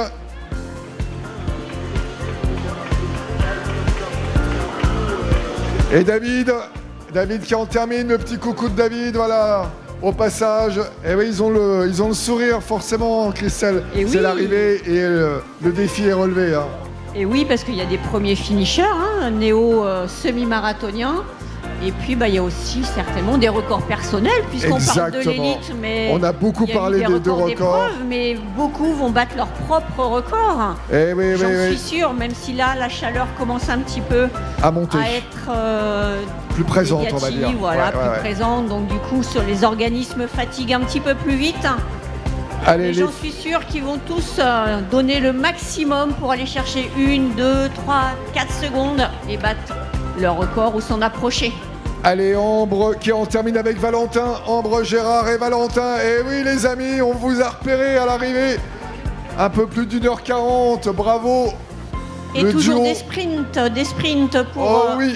Et David qui en termine, le petit coucou de David, voilà, au passage. Et oui, ils ont le sourire forcément, Christelle. C'est oui. L'arrivée et le défi est relevé. Hein. Et oui, parce qu'il y a des premiers finishers, hein, néo-semi-marathoniens. Et puis, il y a aussi certainement des records personnels, puisqu'on parle de l'élite. Mais on a beaucoup parlé des deux records. Mais beaucoup vont battre leur propre record. Eh oui, J'en suis sûre, même si là, la chaleur commence un petit peu à monter, à être plus présente, on va dire. Voilà, plus présente. Donc, du coup, sur les organismes fatiguent un petit peu plus vite. Allez, j'en suis sûre qu'ils vont tous donner le maximum pour aller chercher 1, 2, 3, 4 secondes et battre leur record ou s'en approcher. Allez, Ambre qui en termine avec Valentin. Ambre, Gérard et Valentin. Et oui, les amis, on vous a repéré à l'arrivée. Un peu plus d'1h40. Bravo. Et le toujours duo. des sprints pour aller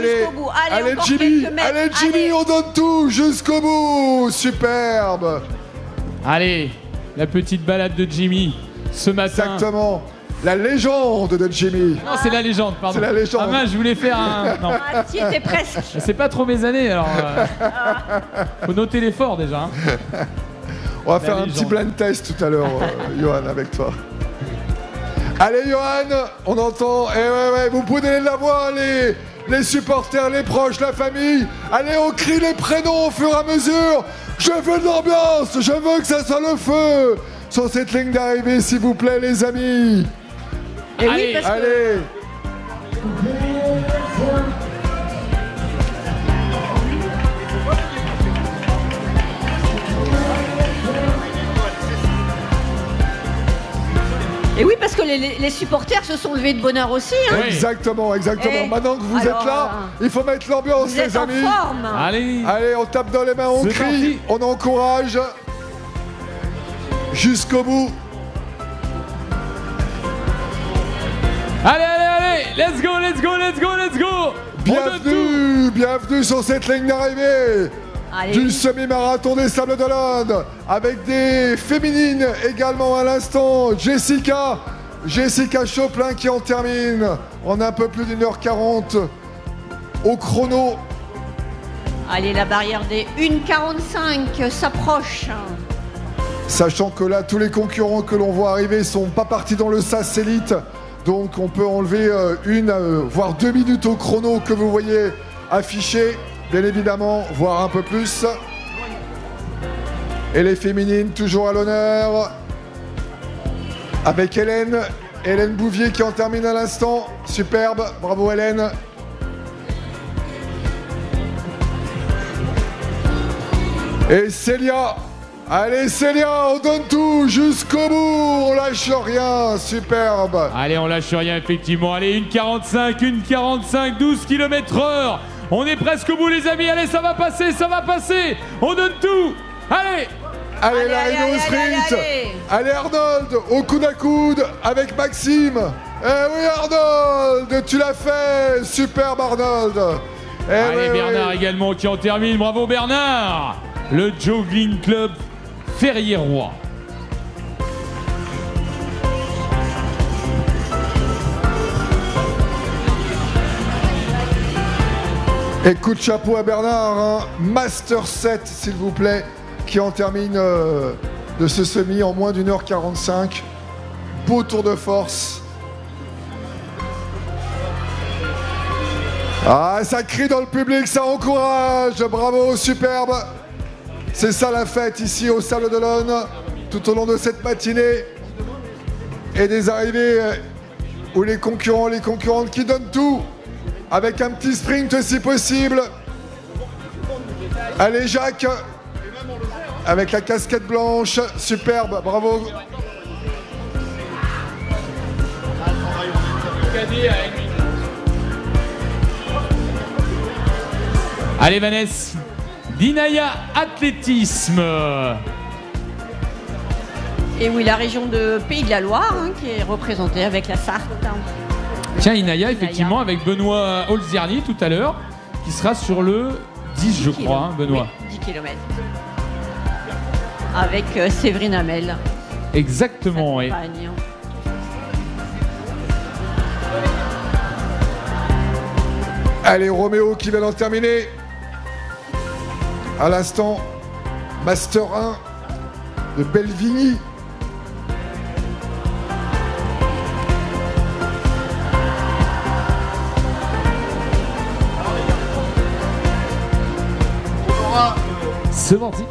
jusqu'au bout. Allez, Jimmy, on donne tout jusqu'au bout. Superbe. Allez, La petite balade de Jimmy ce matin. Exactement. La légende de Jimmy. Non, c'est la légende, pardon. C'est la légende. Ah mince, je voulais faire un... Non. Ah, si, t'es presque. C'est pas trop mes années, alors... Faut noter l'effort, déjà. Hein. On va faire un petit blind test tout à l'heure, Johan, avec toi. Allez, Johan, on entend... Eh ouais, vous pouvez donner de la voix, les supporters, les proches, la famille. Allez, on crie les prénoms au fur et à mesure. Je veux de l'ambiance, je veux que ça soit le feu sur cette ligne d'arrivée, s'il vous plaît, les amis. Et oui, parce allez. Et oui, parce que les supporters se sont levés de bonne heure aussi. Hein. Oui. Exactement. Et maintenant que vous êtes là, il faut mettre l'ambiance, les amis. Vous êtes en forme. Allez, on tape dans les mains, on crie, on encourage. Jusqu'au bout. Allez, let's go. Bienvenue sur cette ligne d'arrivée du semi-marathon des Sables d'Olonne, avec des féminines également à l'instant. Jessica Choplin qui en termine en un peu plus d'1h40 au chrono. Allez, la barrière des 1h45 s'approche. Sachant que là, tous les concurrents que l'on voit arriver sont pas partis dans le SAS Elite. Donc on peut enlever voire 2 minutes au chrono que vous voyez affiché, bien évidemment, voire un peu plus. Et les féminines, toujours à l'honneur. Avec Hélène Bouvier qui en termine à l'instant. Superbe, bravo Hélène. Et Célia. Allez Célia, on donne tout jusqu'au bout, on lâche rien, superbe. Allez, on lâche rien effectivement, allez 1h45, 12 km/h. On est presque au bout les amis, allez ça va passer, on donne tout. Allez, l'arrivée au sprint. Allez Arnold, au coude à coude avec Maxime. Eh oui Arnold, tu l'as fait, superbe Arnold. Allez Bernard également qui en termine, bravo Bernard. Le Jogging Club Ferrier-Roi. Et coup de chapeau à Bernard, hein. Master 7 s'il vous plaît, qui en termine de ce semi en moins d'1h45. Beau tour de force. Ah, ça crie dans le public, ça encourage, bravo, superbe. C'est ça la fête ici au Sables d'Olonne, tout au long de cette matinée. Et des arrivées où les concurrents, les concurrentes qui donnent tout, avec un petit sprint si possible. Allez Jacques, avec la casquette blanche, superbe, bravo. Allez Vanessa. Dinaya Athlétisme. Et oui, la région de Pays de la Loire hein, qui est représentée avec la Sarthe. Tiens, Inaya, effectivement, avec Benoît Olzerny tout à l'heure, qui sera sur le 10, je crois, hein, Benoît. Oui, 10 km. Avec Séverine Hamel. Exactement, oui. Allez, Roméo qui vient d'en terminer. À l'instant, Master 1 de Belvigny. C'est parti.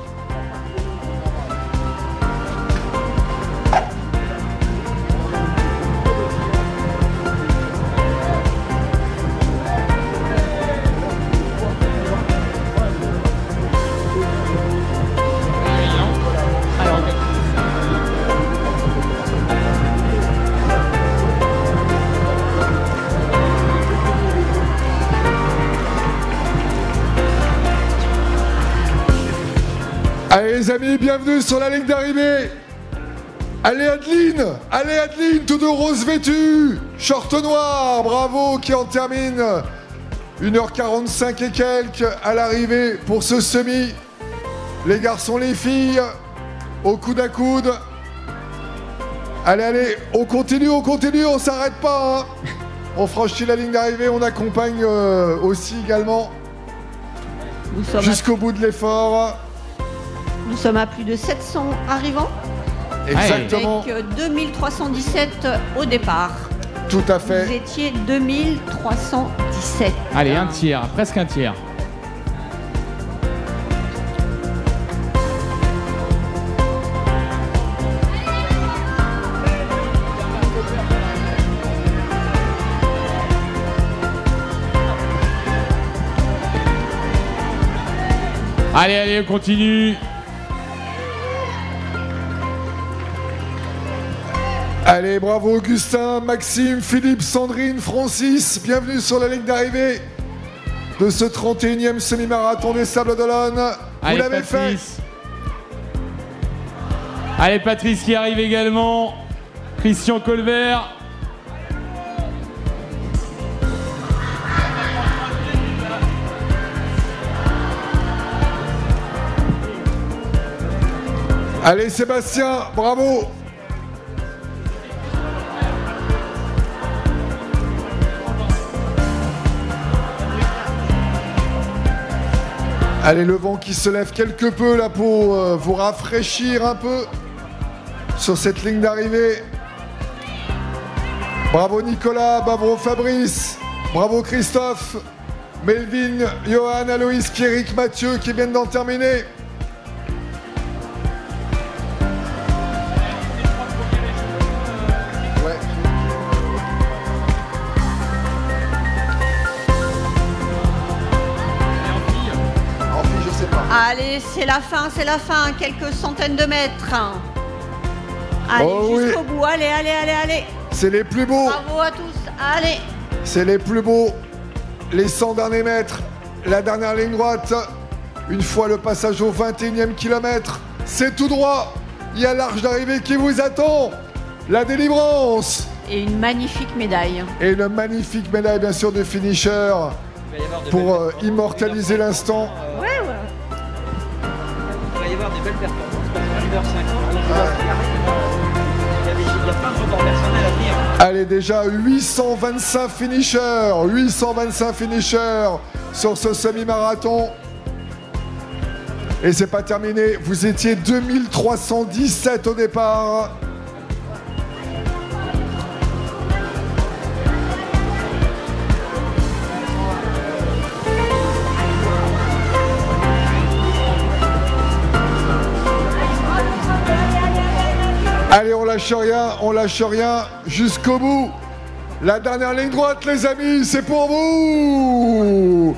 Allez les amis, bienvenue sur la ligne d'arrivée. Allez Adeline, tout de rose vêtue, short noir, bravo, qui en termine 1h45 et quelques à l'arrivée pour ce semi. Les garçons, les filles, au coude à coude, Allez, allez, on continue, on s'arrête pas. Hein. On franchit la ligne d'arrivée, on accompagne aussi également jusqu'au bout de l'effort. Nous sommes à plus de 700 arrivants. Exactement. Avec 2317 au départ. Tout à fait. Vous étiez 2317. Allez, un tiers, presque un tiers. Allez, allez, on continue. Allez, bravo Augustin, Maxime, Philippe, Sandrine, Francis. Bienvenue sur la ligne d'arrivée de ce 31e semi-marathon des Sables d'Olonne. Vous l'avez fait. Allez, Patrice qui arrive également. Christian Colbert. Allez Sébastien, bravo. Allez, le vent qui se lève quelque peu là pour vous rafraîchir un peu sur cette ligne d'arrivée. Bravo Nicolas, bravo Fabrice, bravo Christophe, Melvin, Johan, Aloïs, Pierrick, Mathieu qui viennent d'en terminer. Allez, c'est la fin, quelques centaines de mètres. Allez, jusqu'au bout, allez. C'est les plus beaux. Bravo à tous, allez. C'est les plus beaux, les 100 derniers mètres, la dernière ligne droite. Une fois le passage au 21e kilomètre, c'est tout droit. Il y a l'arche d'arrivée qui vous attend. La délivrance. Et une magnifique médaille. Et une magnifique médaille, bien sûr, de finisher pour immortaliser l'instant. Ouais. Il va y avoir des belles performances parce que 1h50, il y a plein de records personnels à venir. Allez, déjà 825 finishers sur ce semi-marathon. Et c'est pas terminé, vous étiez 2317 au départ. Allez, on lâche rien, jusqu'au bout. La dernière ligne droite, les amis, c'est pour vous.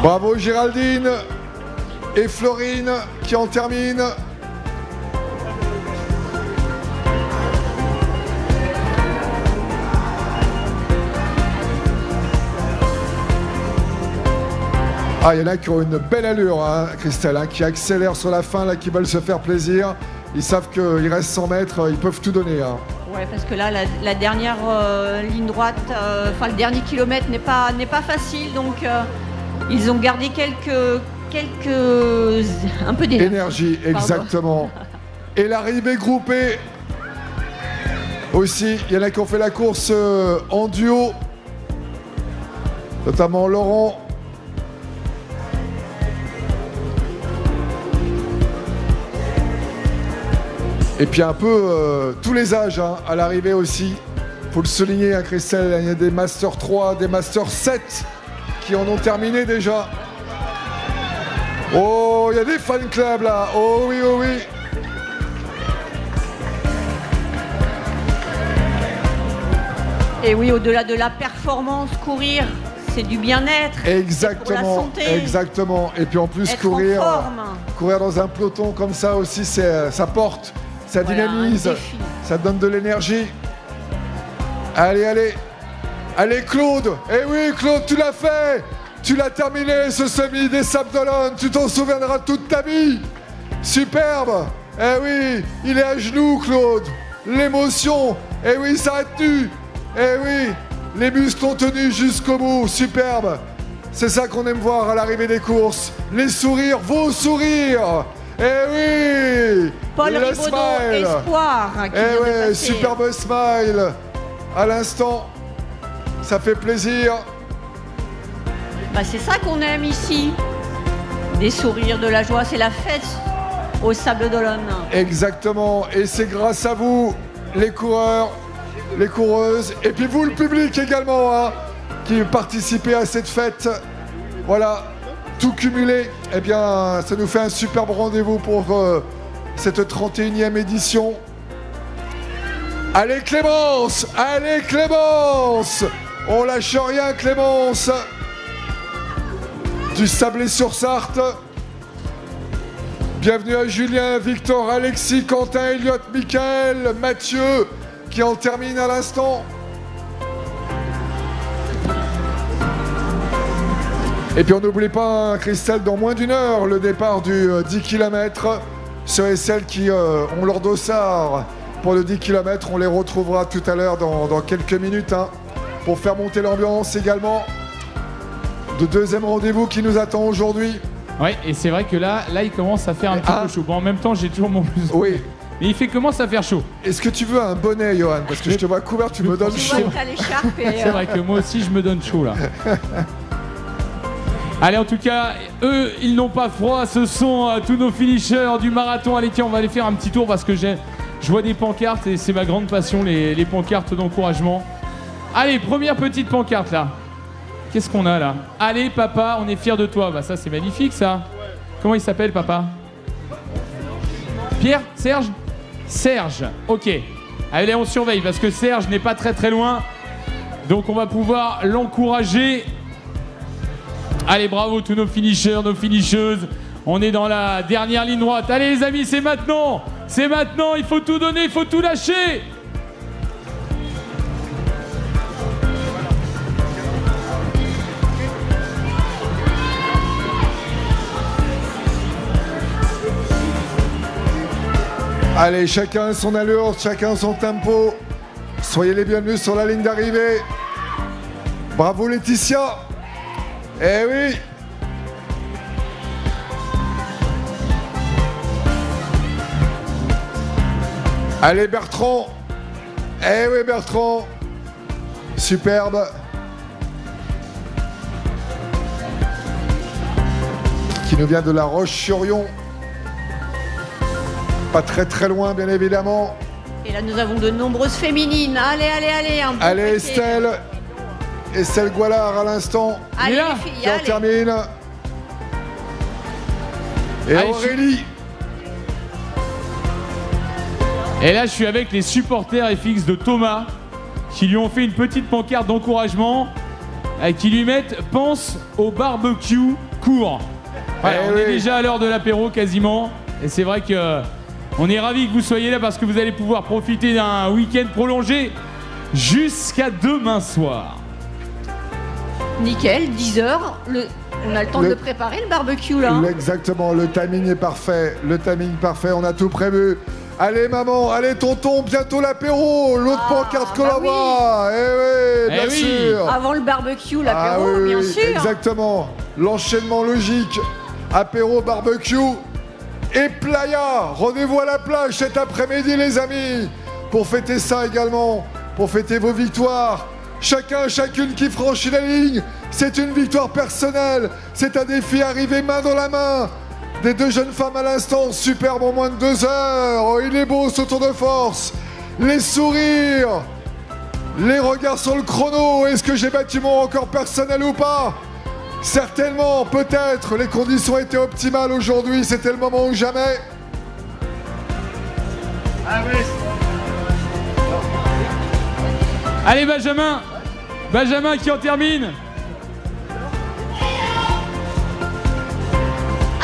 Bravo Géraldine et Florine qui en terminent. Ah, il y en a qui ont une belle allure, hein, Christelle, hein, qui accélèrent sur la fin, là, qui veulent se faire plaisir. Ils savent qu'il reste 100 mètres, ils peuvent tout donner. Hein. Ouais, parce que là, la dernière ligne droite, le dernier kilomètre n'est pas facile, donc ils ont gardé un peu d'énergie. Exactement. Et l'arrivée groupée aussi, il y en a qui ont fait la course en duo, notamment Laurent. Et puis un peu tous les âges hein, à l'arrivée aussi. Faut le souligner, hein, Christelle, il y a des Master 3, des Master 7 qui en ont terminé déjà. Oh, il y a des fan clubs là. Oh oui, oh oui. Et oui, au-delà de la performance, courir, c'est du bien-être. Exactement, pour la santé. Exactement. Et puis en plus, courir dans un peloton comme ça aussi, ça porte. Ça dynamise, ça donne de l'énergie. Allez, Claude. Eh oui, Claude, tu l'as fait. Tu l'as terminé, ce semi des Sables d'Olonne. Tu t'en souviendras toute ta vie. Superbe. Eh oui, il est à genoux, Claude. L'émotion. Eh oui, il s'arrête nu. Eh oui, les muscles ont tenu jusqu'au bout. Superbe. C'est ça qu'on aime voir à l'arrivée des courses. Les sourires, vos sourires. Eh oui. oui. Paul le Ribaudot, smile. espoir. Eh ouais, superbe smile. À l'instant, ça fait plaisir. Bah, c'est ça qu'on aime ici. Des sourires, de la joie, c'est la fête au Sable d'Olonne. Exactement, et c'est grâce à vous, les coureurs, les coureuses, et puis vous, le public également, hein, qui participez à cette fête. Voilà, tout cumulé, eh bien, ça nous fait un superbe rendez-vous pour cette 31e édition. Allez Clémence, allez Clémence, on lâche rien Clémence, du Sablé-sur-Sarthe. Bienvenue à Julien, Victor, Alexis, Quentin, Elliot, Michael, Mathieu, qui en termine à l'instant. Et puis on n'oublie pas, hein, Christelle, dans moins d'une heure, le départ du 10 km. Ceux et celles qui ont leur dossard pour le 10 km, on les retrouvera tout à l'heure dans quelques minutes, hein, pour faire monter l'ambiance également. De deuxième rendez-vous qui nous attend aujourd'hui. Ouais, et c'est vrai que là, il commence à faire un petit peu chaud. Bon, en même temps, j'ai toujours mon blouson. Oui. Mais il commence à faire chaud. Est-ce que tu veux un bonnet, Johan? Parce que je te vois couvert, tu me donnes chaud. C'est vrai que moi aussi, je me donne chaud, là. Allez, en tout cas, eux, ils n'ont pas froid. Ce sont tous nos finishers du marathon. Allez, tiens, on va aller faire un petit tour parce que je vois des pancartes et c'est ma grande passion, les pancartes d'encouragement. Allez, première petite pancarte, là. Qu'est-ce qu'on a là? Allez papa, on est fiers de toi. Bah ça c'est magnifique ça. Comment il s'appelle papa? Pierre? Serge? Serge, ok. Allez on surveille parce que Serge n'est pas très loin. Donc on va pouvoir l'encourager. Allez bravo tous nos finishers, nos finisheuses. On est dans la dernière ligne droite. Allez les amis, c'est maintenant. C'est maintenant, il faut tout donner, il faut tout lâcher. Allez, chacun son allure, chacun son tempo. Soyez les bienvenus sur la ligne d'arrivée. Bravo Laetitia. Eh oui. Allez Bertrand. Eh oui Bertrand. Superbe. Qui nous vient de La Roche-sur-Yon. Pas très loin, bien évidemment. Et là, nous avons de nombreuses féminines. Allez. Allez, Estelle. Estelle Goualard à l'instant. Allez, les filles, qui en termine. Et allez, Aurélie. Et là, je suis avec les supporters FX de Thomas qui lui ont fait une petite pancarte d'encouragement qui lui mettent « Pense au barbecue court ». Voilà, on est déjà à l'heure de l'apéro quasiment. Et c'est vrai que on est ravis que vous soyez là parce que vous allez pouvoir profiter d'un week-end prolongé jusqu'à demain soir. Nickel, 10h. On a le temps de préparer le barbecue là. Exactement, le timing est parfait. Le timing parfait, on a tout prévu. Allez maman, allez tonton, bientôt l'apéro. L'autre pancarte que là-bas. Eh oui, bien sûr. Avant le barbecue, l'apéro, bien sûr. Exactement. L'enchaînement logique. Apéro, barbecue. Et playa, rendez-vous à la plage cet après-midi les amis, pour fêter ça également, pour fêter vos victoires. Chacune qui franchit la ligne, c'est une victoire personnelle, c'est un défi arrivé main dans la main. Des deux jeunes femmes à l'instant, superbe en moins de 2 heures. Oh, il est beau ce tour de force, les sourires, les regards sur le chrono. Est-ce que j'ai battu mon record personnel ou pas? Certainement, peut-être, les conditions étaient optimales aujourd'hui, c'était le moment ou jamais. Allez Benjamin qui en termine.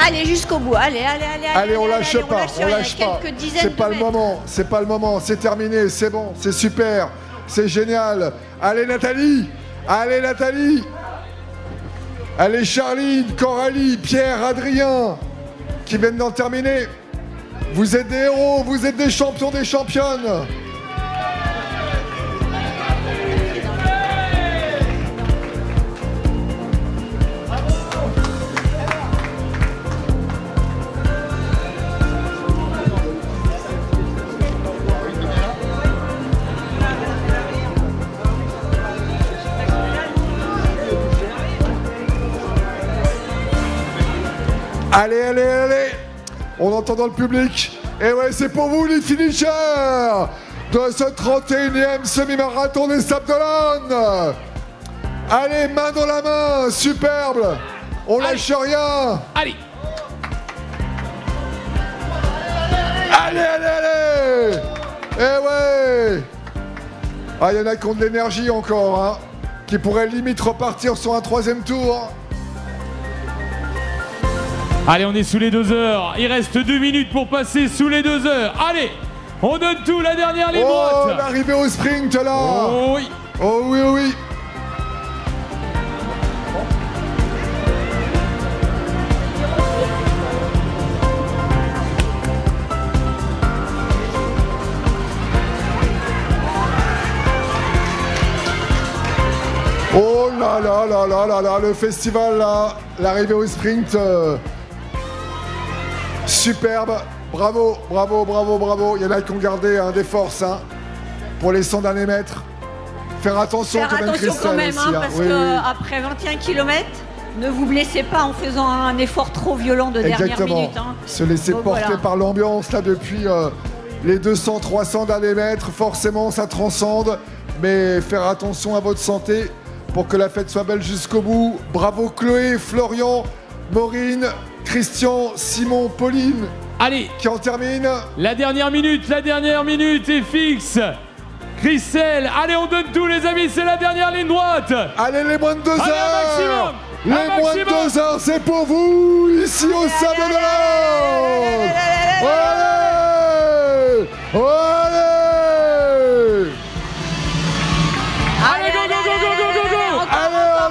Allez jusqu'au bout, allez, on lâche pas. C'est pas le moment, c'est terminé, c'est bon, c'est super, c'est génial. Allez Nathalie. Allez Charline, Coralie, Pierre, Adrien, qui viennent d'en terminer. Vous êtes des héros, vous êtes des champions, des championnes. Allez, allez, allez. On entend dans le public. Et ouais, c'est pour vous les finishers de ce 31e semi-marathon des Sables d'Olonne. Allez, main dans la main, superbe. On lâche rien. Allez. Allez, allez, allez. Eh ouais. Ah, il y en a qui ont de l'énergie encore, hein, qui pourraient limite repartir sur un 3e tour. Allez, on est sous les 2 heures. Il reste 2 minutes pour passer sous les 2 heures. Allez, on donne tout, la dernière ligne droite. Oh, l'arrivée au sprint là. Oh oui. Oh oui, oh oui. Oh là là là là là là, le festival là, l'arrivée au sprint, superbe, bravo, bravo, bravo, bravo. Il y en a qui ont gardé des forces hein, pour les 100 derniers mètres. Faire attention quand même, aussi, parce qu'après 21 km, ne vous blessez pas en faisant un effort trop violent de dernière minute. Hein. Se laisser porter par l'ambiance là depuis les 200-300 derniers mètres, forcément ça transcende, mais faire attention à votre santé. Pour que la fête soit belle jusqu'au bout. Bravo Chloé, Florian, Maureen, Christian, Simon, Pauline. Allez, qui en termine. La dernière minute est fixe. Christelle, allez, on donne tout les amis, c'est la dernière ligne droite. Allez, les moins de 2 heures. Maximum. Les moins de 2 heures, c'est pour vous, ici au Sables d'Olonne. Allez, allez.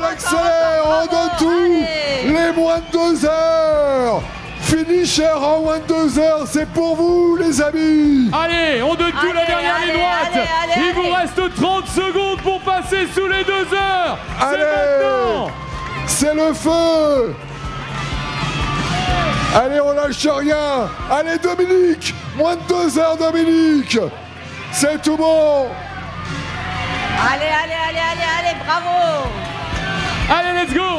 Accélère, on donne tout. Les moins de 2 heures. Finisher en moins de 2 heures, c'est pour vous les amis. Allez, on donne tout, la dernière ligne droite. Il vous reste 30 secondes pour passer sous les 2 heures. Allez, c'est le feu. Allez, on lâche rien. Allez Dominique, moins de 2 heures Dominique. C'est tout bon. Allez, allez, allez, allez, allez, bravo. Allez, let's go.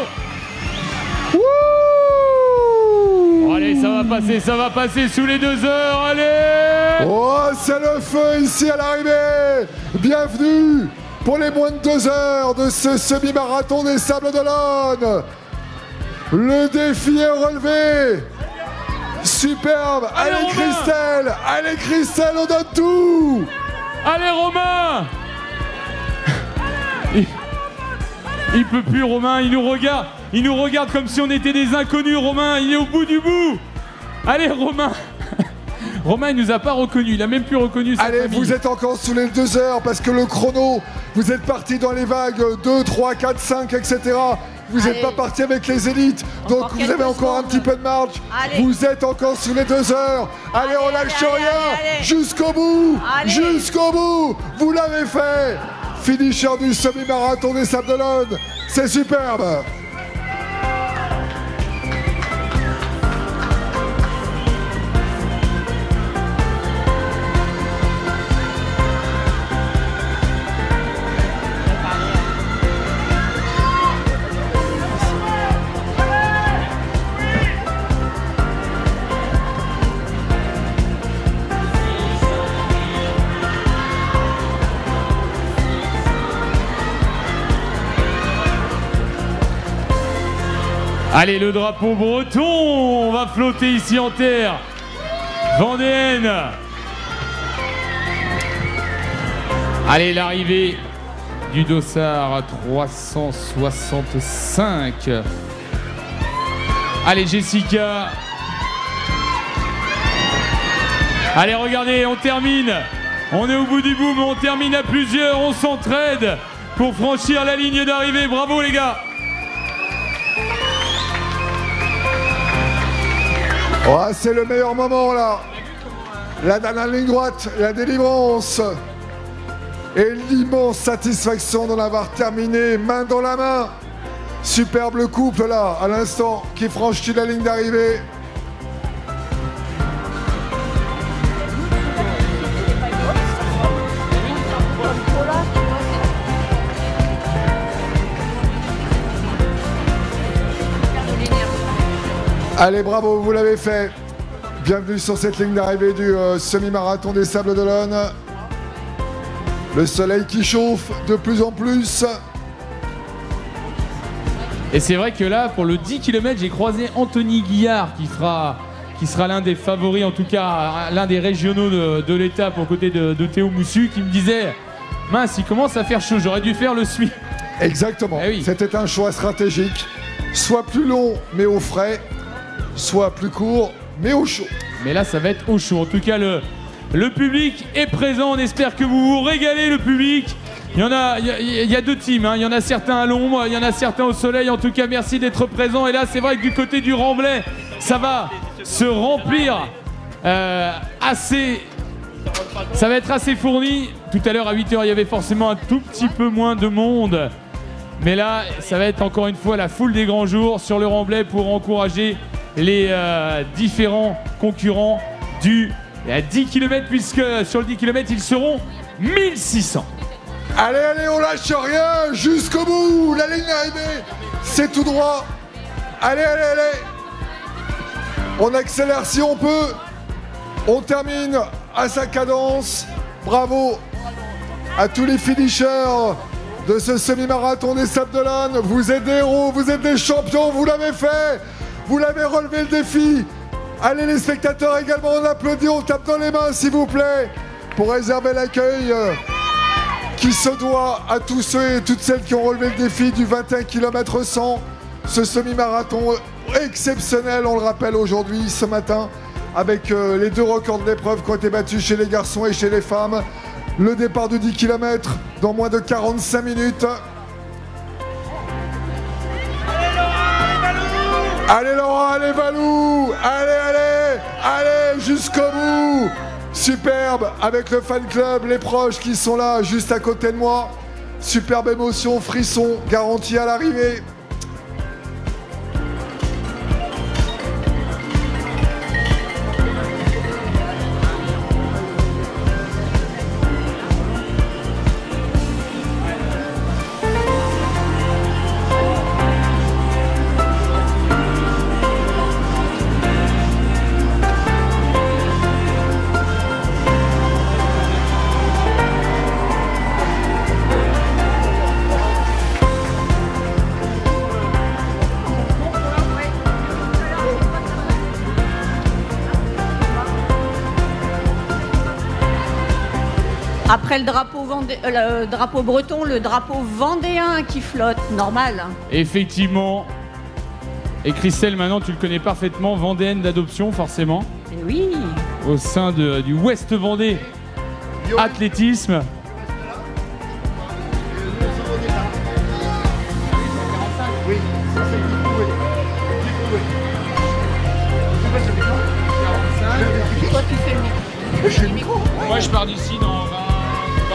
Wouh. Allez, ça va passer sous les 2 heures, allez. Oh, c'est le feu ici à l'arrivée. Bienvenue pour les moins de 2 heures de ce semi-marathon des Sables d'Olonne. Le défi est relevé. Superbe. Allez Christelle. Allez Christelle, on donne tout. Allez Romain. Il peut plus Romain, il nous regarde comme si on était des inconnus. Romain, il est au bout du bout. Allez Romain. Romain, il nous a pas reconnus, il a même plus reconnu sa famille. Allez, vous êtes encore sous les 2 heures parce que le chrono, vous êtes parti dans les vagues 2, 3, 4, 5, etc. Vous n'êtes pas parti avec les élites, donc vous avez encore un petit peu de marge. Allez. Vous êtes encore sous les 2 heures. Allez, on lâche rien jusqu'au bout. Jusqu'au bout. Vous l'avez fait. Finisher du semi-marathon des Sables d'Olonne, c'est superbe. Allez, le drapeau breton va flotter ici en terre. Vendéenne. Allez, l'arrivée du dossard 365. Allez, Jessica. Allez, regardez, on termine. On est au bout du bout, mais on termine à plusieurs. On s'entraide pour franchir la ligne d'arrivée. Bravo, les gars. Oh, c'est le meilleur moment là. La dernière ligne droite, la délivrance. Et l'immense satisfaction d'en avoir terminé main dans la main. Superbe le couple là, à l'instant, qui franchit la ligne d'arrivée. Allez, bravo, vous l'avez fait. Bienvenue sur cette ligne d'arrivée du semi-marathon des Sables d'Olonne. Le soleil qui chauffe de plus en plus. Et c'est vrai que là, pour le 10 km, j'ai croisé Anthony Guillard qui sera l'un des favoris, en tout cas l'un des régionaux de l'étape aux côtés de Théo Moussu, qui me disait « Mince, il commence à faire chaud, j'aurais dû faire le SMI ». Exactement, C'était un choix stratégique. Soit plus long, mais au frais, soit plus court, mais au chaud. Mais là, ça va être au chaud. En tout cas, le public est présent. On espère que vous vous régalez, le public. Il y a deux teams. Il y en a certains à l'ombre, il y en a certains au soleil. En tout cas, merci d'être présent. Et là, c'est vrai que du côté du Remblai, ça va se remplir ça va être assez fourni. Tout à l'heure, à 8 h, il y avait forcément un tout petit peu moins de monde. Mais là, ça va être encore une fois la foule des grands jours sur le Remblai pour encourager les différents concurrents du 10 km, puisque sur le 10 km, ils seront 1600. Allez, allez, on lâche rien jusqu'au bout. La ligne d'arrivée, c'est tout droit. Allez, allez, allez. On accélère si on peut. On termine à sa cadence. Bravo à tous les finishers de ce semi-marathon des Sables d'Olonne. Vous êtes des héros, vous êtes des champions, vous l'avez fait. Vous l'avez relevé le défi. Allez les spectateurs également, on applaudit, on tape dans les mains s'il vous plaît pour réserver l'accueil qui se doit à tous ceux et toutes celles qui ont relevé le défi du 21 km 100. Ce semi-marathon exceptionnel, on le rappelle aujourd'hui, ce matin, avec les 2 records de l'épreuve qui ont été battus chez les garçons et chez les femmes. Le départ du 10 km dans moins de 45 minutes. Allez Laurent, allez Valou, allez, allez, allez jusqu'au bout. Superbe avec le fan club, les proches qui sont là juste à côté de moi. Superbe émotion, frisson garanti à l'arrivée. Après le drapeau breton, le drapeau vendéen qui flotte, normal. Effectivement. Et Christelle, maintenant, tu le connais parfaitement, vendéenne d'adoption, forcément. Et oui. Au sein du Ouest Vendée Athlétisme. Oui, ça c'est Toi, tu fais le micro. Moi, je pars d'ici dans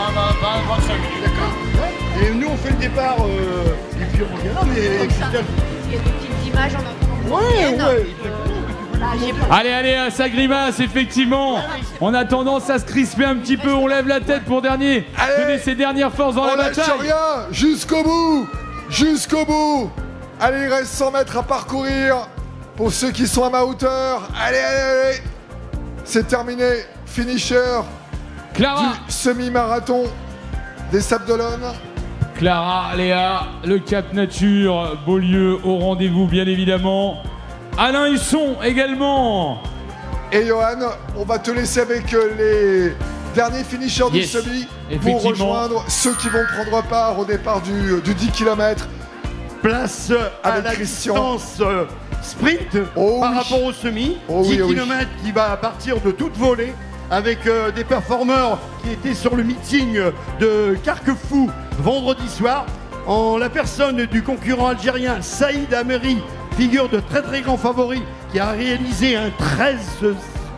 25 minutes. D'accord. Et nous, on fait le départ. Et puis on regarde, mais Christelle. Il y a des petites images en attendant. Ouais. Allez, allez, ça grimace, effectivement. On a tendance à se crisper un petit peu. On lève la tête pour donner ses dernières forces dans la bataille. On lâche rien, jusqu'au bout. Jusqu'au bout. Allez, il reste 100 mètres à parcourir. Pour ceux qui sont à ma hauteur. Allez, allez, allez. C'est terminé. Finisher Clara du semi-marathon des Sables d'Olonne. Clara, Léa, le Cap Nature, Beaulieu au rendez-vous, bien évidemment. Alain Husson également. Et Johan, on va te laisser avec les derniers finishers du semi pour rejoindre ceux qui vont prendre part au départ du 10 km. Place à la distance sprint par rapport au semi. 10 km qui va partir de toute volée avec des performeurs qui étaient sur le meeting de Carquefou vendredi soir. En la personne du concurrent algérien Saïd Ameri, figure de très très grand favori, qui a réalisé un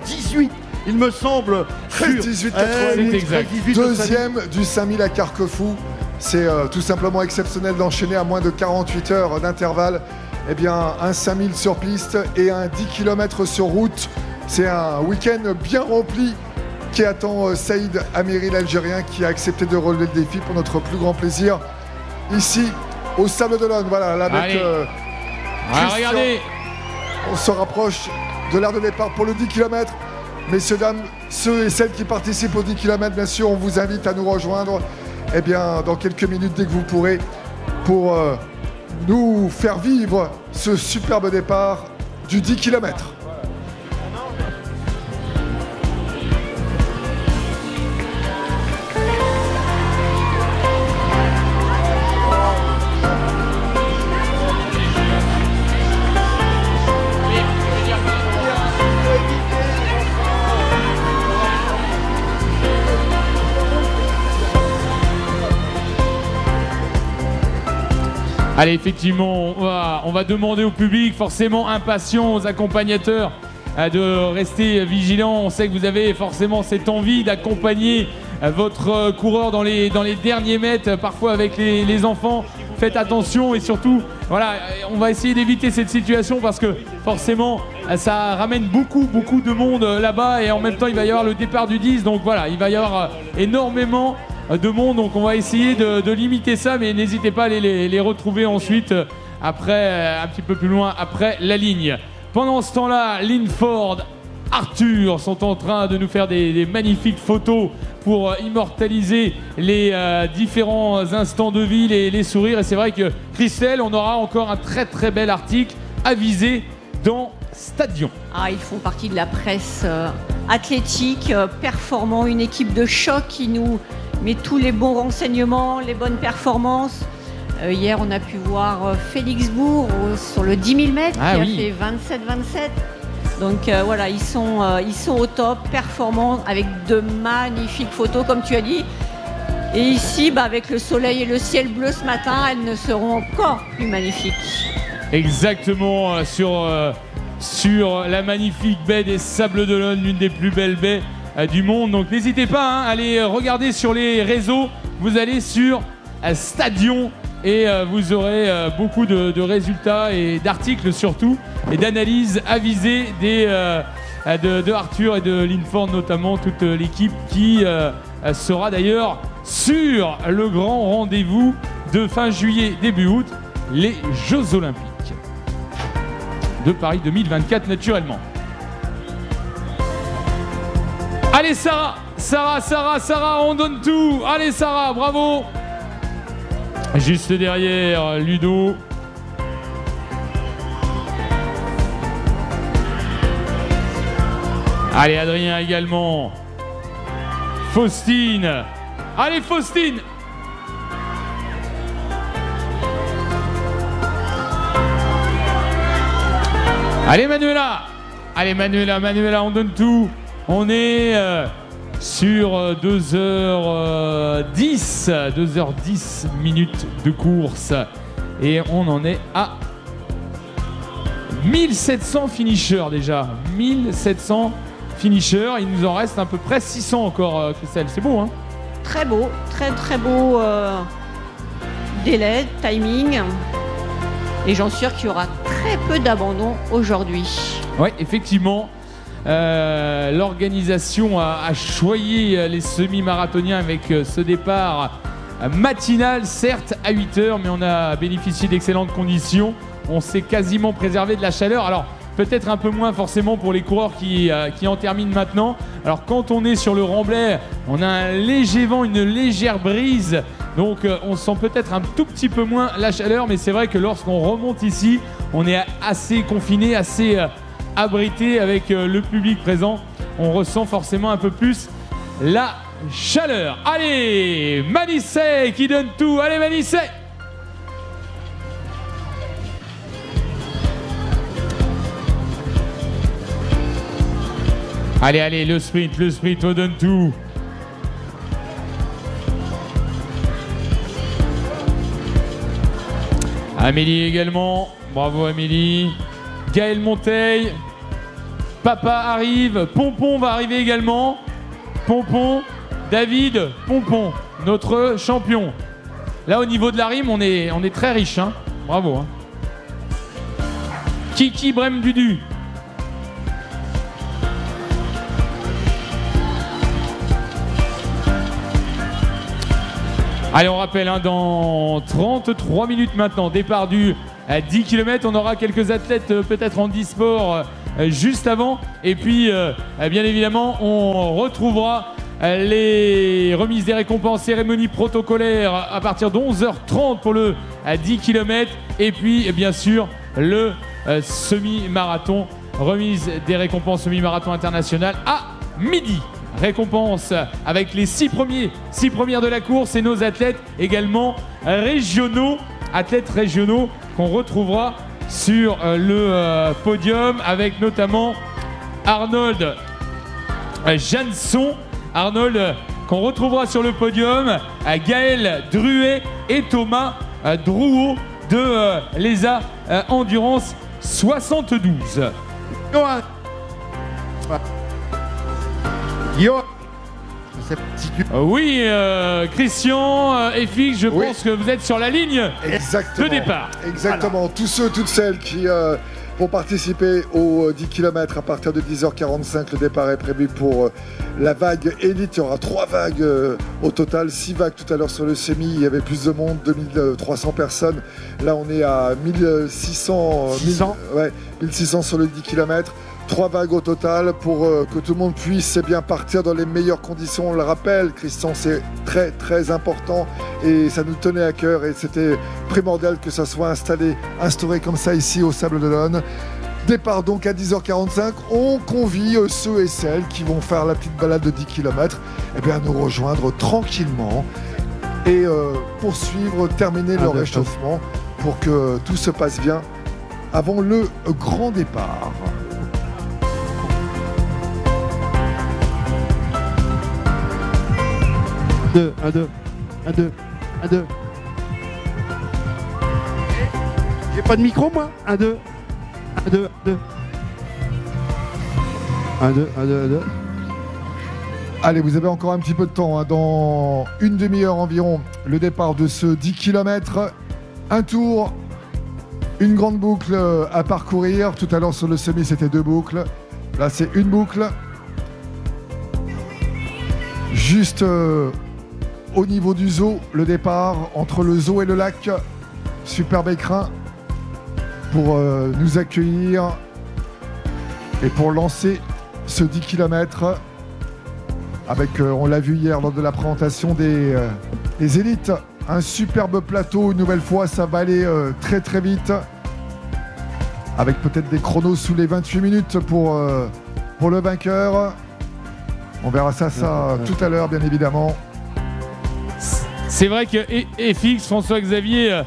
13-18, il me semble. 13-18, 88, deuxième du 5000 à Carquefou. C'est tout simplement exceptionnel d'enchaîner à moins de 48 heures d'intervalle. Eh bien, un 5000 sur piste et un 10 km sur route. C'est un week-end bien rempli qui attend Saïd Ameri, l'Algérien, qui a accepté de relever le défi pour notre plus grand plaisir. Ici, au Sables d'Olonne, voilà, là avec regardez, On se rapproche de l'aire de départ pour le 10 km. Messieurs, dames, ceux et celles qui participent au 10 km, bien sûr, on vous invite à nous rejoindre dans quelques minutes, dès que vous pourrez, pour nous faire vivre ce superbe départ du 10 km. Allez, effectivement, on va demander au public, forcément impatient, aux accompagnateurs, de rester vigilants. On sait que vous avez forcément cette envie d'accompagner votre coureur dans les derniers mètres, parfois avec les enfants. Faites attention et surtout, voilà, on va essayer d'éviter cette situation parce que forcément, ça ramène beaucoup de monde là-bas et en même temps, il va y avoir le départ du 10. Donc voilà, il va y avoir énormément de monde, donc on va essayer de limiter ça, mais n'hésitez pas à les retrouver ensuite après, un petit peu plus loin après la ligne. Pendant ce temps-là, Linford, Arthur sont en train de nous faire des magnifiques photos pour immortaliser les différents instants de vie, les sourires. Et c'est vrai que Christelle, on aura encore un très bel article avisé dans Stadion. Ils font partie de la presse athlétique, performant, une équipe de choc qui nous met tous les bons renseignements, les bonnes performances. Hier, on a pu voir Félix Bourg sur le 10 000 mètres qui a fait 27-27. Donc voilà, ils sont au top, performants, avec de magnifiques photos, comme tu as dit. Et ici, avec le soleil et le ciel bleu ce matin, elles ne seront encore plus magnifiques. Exactement, sur la magnifique baie des Sables d'Olonne, l'une des plus belles baies du monde. Donc n'hésitez pas à aller regarder sur les réseaux. Vous allez sur Stadion et vous aurez beaucoup de résultats et d'articles surtout et d'analyses avisées de Arthur et de Linford, notamment toute l'équipe qui sera d'ailleurs sur le grand rendez-vous de fin juillet, début août, les Jeux Olympiques de Paris 2024 naturellement. Allez Sarah, on donne tout. Allez Sarah, bravo. Juste derrière, Ludo. Allez, Adrien également. Faustine. Allez, Faustine. Allez, Manuela. Allez, Manuela, on donne tout. On est sur 2h10 minutes de course et on en est à 1700 finishers déjà. 1700 finishers, il nous en reste à peu près 600 encore, Christelle. C'est beau, hein? Très beau, très beau délai, timing. Et j'en suis sûr qu'il y aura très peu d'abandon aujourd'hui. Oui, effectivement. L'organisation a choyé les semi-marathoniens avec ce départ matinal, certes à 8h, mais on a bénéficié d'excellentes conditions. On s'est quasiment préservé de la chaleur. Alors peut-être un peu moins forcément pour les coureurs qui en terminent maintenant. Alors quand on est sur le remblai, on a un léger vent, une légère brise. Donc on sent peut-être un tout petit peu moins la chaleur, mais c'est vrai que lorsqu'on remonte ici, on est assez confiné, assez abrité avec le public présent. On ressent forcément un peu plus la chaleur. Allez, Manissé qui donne tout. Allez, Manissé. Allez, le sprint, on donne tout. Amélie également. Bravo, Amélie. Gaël Monteil. Papa arrive. Pompon va arriver également. Pompon. David Pompon, notre champion. Là, au niveau de la rime, on est très riche. Hein. Bravo. Hein. Kiki Brem Dudu. Allez, on rappelle, hein, dans 33 minutes maintenant, départ du 10 km. On aura quelques athlètes peut-être en e-sport juste avant. Et puis, bien évidemment, on retrouvera les remises des récompenses, cérémonie protocolaire à partir de 11h30 pour le 10 km. Et puis, bien sûr, le semi-marathon, remise des récompenses semi-marathon international à midi. Récompense avec les 6 premières de la course et nos athlètes également régionaux, qu'on retrouvera sur le podium avec notamment Arnold Jansson. Arnold qu'on retrouvera sur le podium, Gaël Druet et Thomas Drouot de l'ESA Endurance 72. Oui, Christian et Fix, je pense que vous êtes sur la ligne de départ. Exactement. Voilà. Tous ceux, toutes celles qui vont participer aux 10 km à partir de 10h45. Le départ est prévu pour la vague élite. Il y aura 3 vagues au total, 6 vagues tout à l'heure sur le semi. Il y avait plus de monde, 2300 personnes. Là, on est à 1600 sur le 10 km. 3 vagues au total pour que tout le monde puisse bien partir dans les meilleures conditions. On le rappelle, Christian, c'est très très important et ça nous tenait à cœur et c'était primordial que ça soit instauré comme ça ici au Sables d'Olonne. Départ donc à 10h45. On convie ceux et celles qui vont faire la petite balade de 10 km à nous rejoindre tranquillement et poursuivre, terminer leur réchauffement pour que tout se passe bien avant le grand départ. Un, deux. J'ai pas de micro, moi. 1, 2. 1, 2. 1, 2. Allez, vous avez encore un petit peu de temps. Dans une demi-heure environ, le départ de ce 10 km. Un tour, une grande boucle à parcourir. Tout à l'heure sur le semi, c'était 2 boucles. Là, c'est une boucle. Juste au niveau du zoo, le départ entre le zoo et le lac. Superbe écrin pour nous accueillir et pour lancer ce 10 km avec, on l'a vu hier lors de la présentation des élites, un superbe plateau. Une nouvelle fois, ça va aller très très vite avec peut-être des chronos sous les 28 minutes pour le vainqueur. On verra ça tout à l'heure, bien évidemment. C'est vrai que FX, François-Xavier,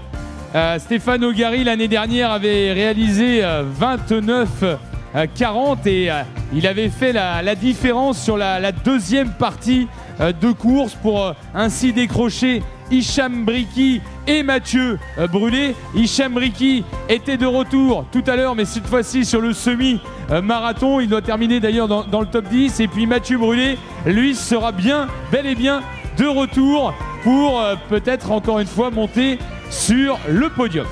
Stéphane Ogari l'année dernière avait réalisé 29-40 et il avait fait la différence sur la deuxième partie de course pour ainsi décrocher Hicham Briki et Mathieu Brûlé. Hicham Briki était de retour tout à l'heure, mais cette fois-ci sur le semi-marathon. Il doit terminer d'ailleurs dans le top 10. Et puis Mathieu Brûlé, lui, sera bel et bien de retour pour peut-être encore une fois monter sur le podium.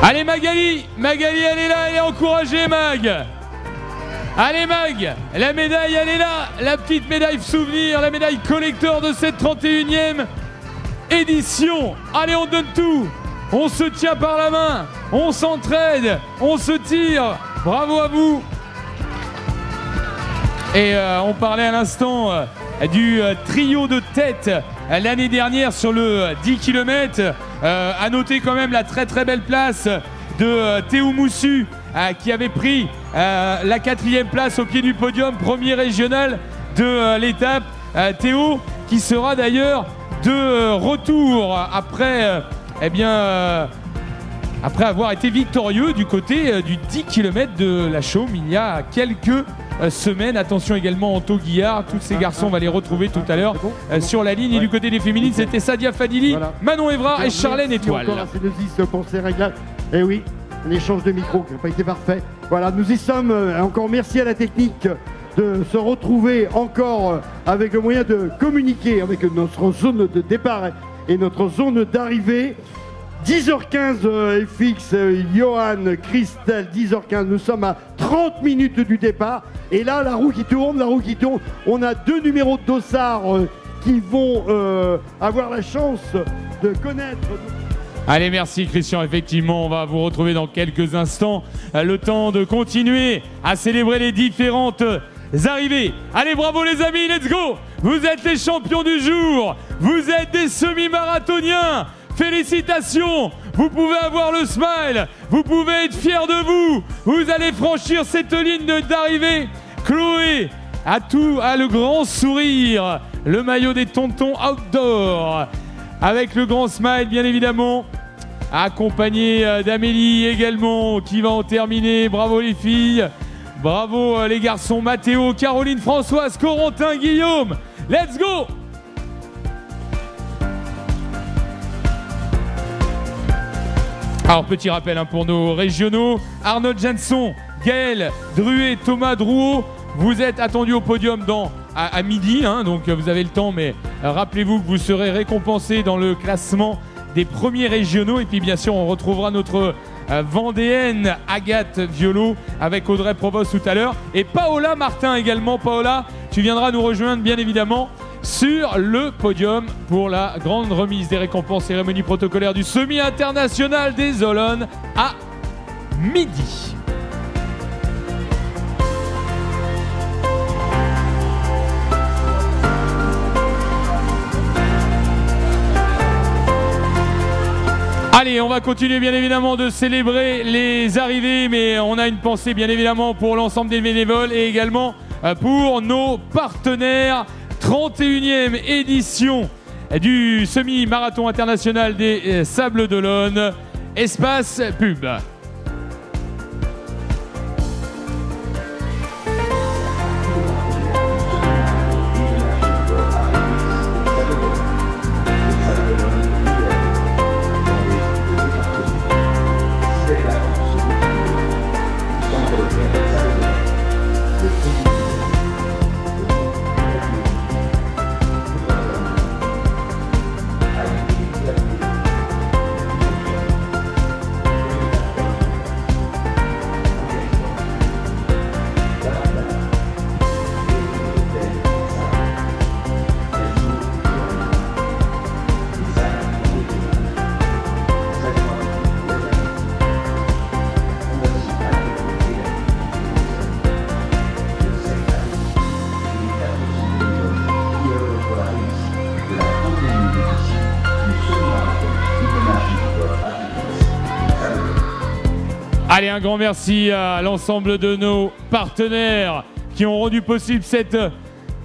Allez Magali, elle est là, elle est encouragée Mag. Allez Mag, la médaille elle est là, la petite médaille souvenir, la médaille collector de cette 31e édition. Allez, on donne tout, on se tient par la main, on s'entraide, on se tire, bravo à vous. Et on parlait à l'instant du trio de tête l'année dernière sur le 10 km. À noter quand même la très très belle place de Théo Moussu qui avait pris la 4e place au pied du podium, premier régional de l'étape. Théo qui sera d'ailleurs de retour après, après avoir été victorieux du côté du 10 km de la Chaume il y a quelques semaines. Attention également Anto Guillard, tous ces garçons on va les retrouver tout à l'heure sur la ligne. Et du côté des féminines, c'était Sadia Fadili, Manon Evra et Charlène Étoile. Pour ces réglages. Et oui, un échange de micro qui n'a pas été parfait. Voilà, nous y sommes. Encore merci à la technique de se retrouver encore avec le moyen de communiquer avec notre zone de départ et notre zone d'arrivée. 10h15 FX, Johan, Christelle, 10h15, nous sommes à 30 minutes du départ. Et là, la roue qui tourne, on a 2 numéros de dossard qui vont avoir la chance de connaître... Allez, merci Christian. Effectivement, on va vous retrouver dans quelques instants. Le temps de continuer à célébrer les différentes arrivées. Allez, bravo les amis, let's go! Vous êtes les champions du jour. Vous êtes des semi-marathoniens. Félicitations! Vous pouvez avoir le smile. Vous pouvez être fiers de vous. Vous allez franchir cette ligne d'arrivée. Chloé a le grand sourire. Le maillot des tontons outdoor. Avec le grand smile, bien évidemment. Accompagné d'Amélie également, qui va en terminer. Bravo les filles. Bravo les garçons. Mathéo, Caroline, Françoise, Corentin, Guillaume. Let's go! Alors, petit rappel pour nos régionaux. Arnaud Janson, Gaël, Druet, Thomas Drouot. Vous êtes attendus au podium à midi, donc vous avez le temps, mais rappelez-vous que vous serez récompensés dans le classement des premiers régionaux. Et puis bien sûr, on retrouvera notre Vendéenne Agathe Violo avec Audrey Provost tout à l'heure. Et Paola Martin également. Paola, tu viendras nous rejoindre bien évidemment sur le podium pour la grande remise des récompenses, cérémonie protocolaire du semi-international des Olonnes à midi. Allez, on va continuer bien évidemment de célébrer les arrivées, mais on a une pensée bien évidemment pour l'ensemble des bénévoles et également pour nos partenaires. 31e édition du semi-marathon international des Sables d'Olonne. Espace pub. Allez, un grand merci à l'ensemble de nos partenaires qui ont rendu possible cette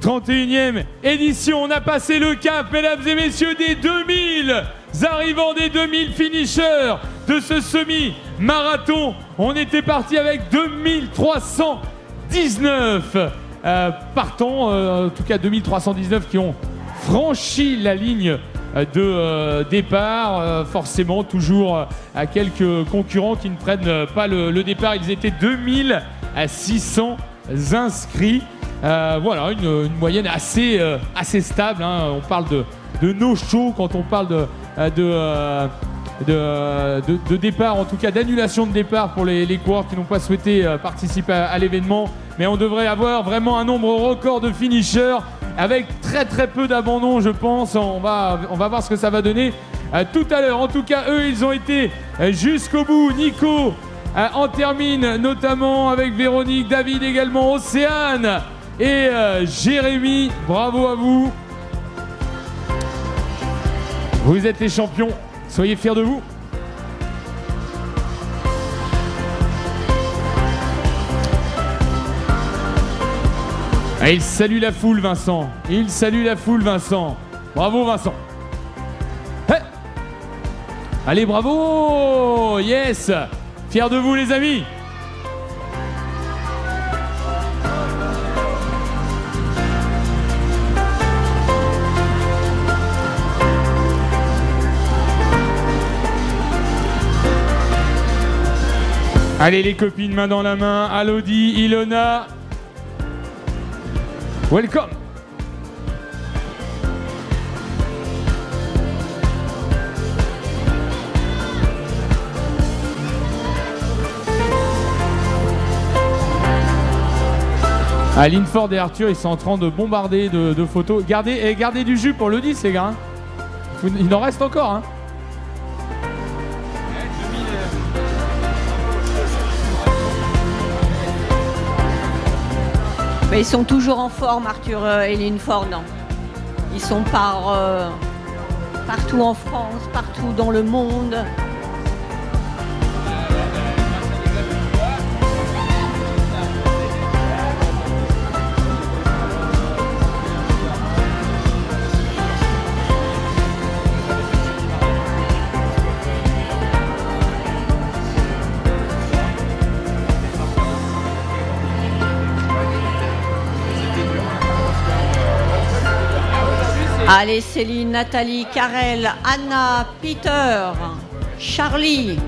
31e édition. On a passé le cap, mesdames et messieurs, des 2000 arrivants, des 2000 finishers de ce semi-marathon. On était parti avec 2319 partants, en tout cas 2319 qui ont franchi la ligne de départ, forcément toujours à quelques concurrents qui ne prennent pas le départ. Ils étaient 2600 inscrits. Voilà, une moyenne assez stable. On parle de no-show quand on parle de départ, en tout cas d'annulation de départ pour les coureurs qui n'ont pas souhaité participer à l'événement. Mais on devrait avoir vraiment un nombre record de finishers avec très peu d'abandon, je pense. On va voir ce que ça va donner tout à l'heure. En tout cas, eux, ils ont été jusqu'au bout. Nico en termine notamment avec Véronique, David également, Océane et Jérémy. Bravo à vous. Vous êtes les champions. Soyez fiers de vous. Ah, il salue la foule, Vincent. Il salue la foule, Vincent. Bravo, Vincent. Hey. Allez, bravo. Yes. Fiers de vous, les amis. Allez, les copines, main dans la main. Alodi, Ilona. Welcome. Ah, Linford et Arthur, ils sont en train de bombarder de photos. Gardez du jus pour le 10, les gars. Hein. Il en reste encore. Hein. Mais ils sont toujours en forme, Arthur et Linford. Ils sont partout en France, partout dans le monde. Allez, Céline, Nathalie, Karel, Anna, Peter, Charlie.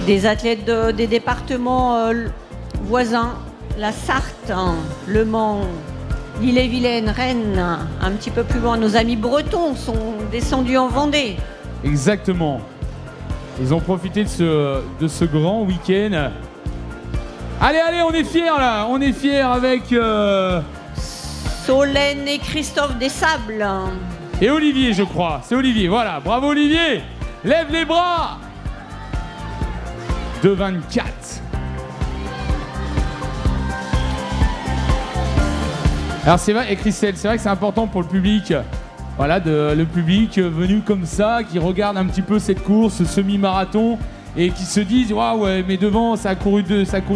Des athlètes des départements voisins, la Sarthe, Le Mans, l'Ille-et-Vilaine, Rennes, un petit peu plus loin. Nos amis bretons sont descendus en Vendée. Exactement. Ils ont profité de ce grand week-end. Allez, on est fiers là. On est fiers avec Solène et Christophe Dessables. Et Olivier, je crois. C'est Olivier, voilà. Bravo Olivier. Lève les bras. 2,24. Alors c'est vrai, et Christelle, c'est vrai que c'est important pour le public. Voilà, le public venu comme ça, qui regarde un petit peu cette course, ce semi-marathon, et qui se disent waouh, ouais, mais devant ça a couru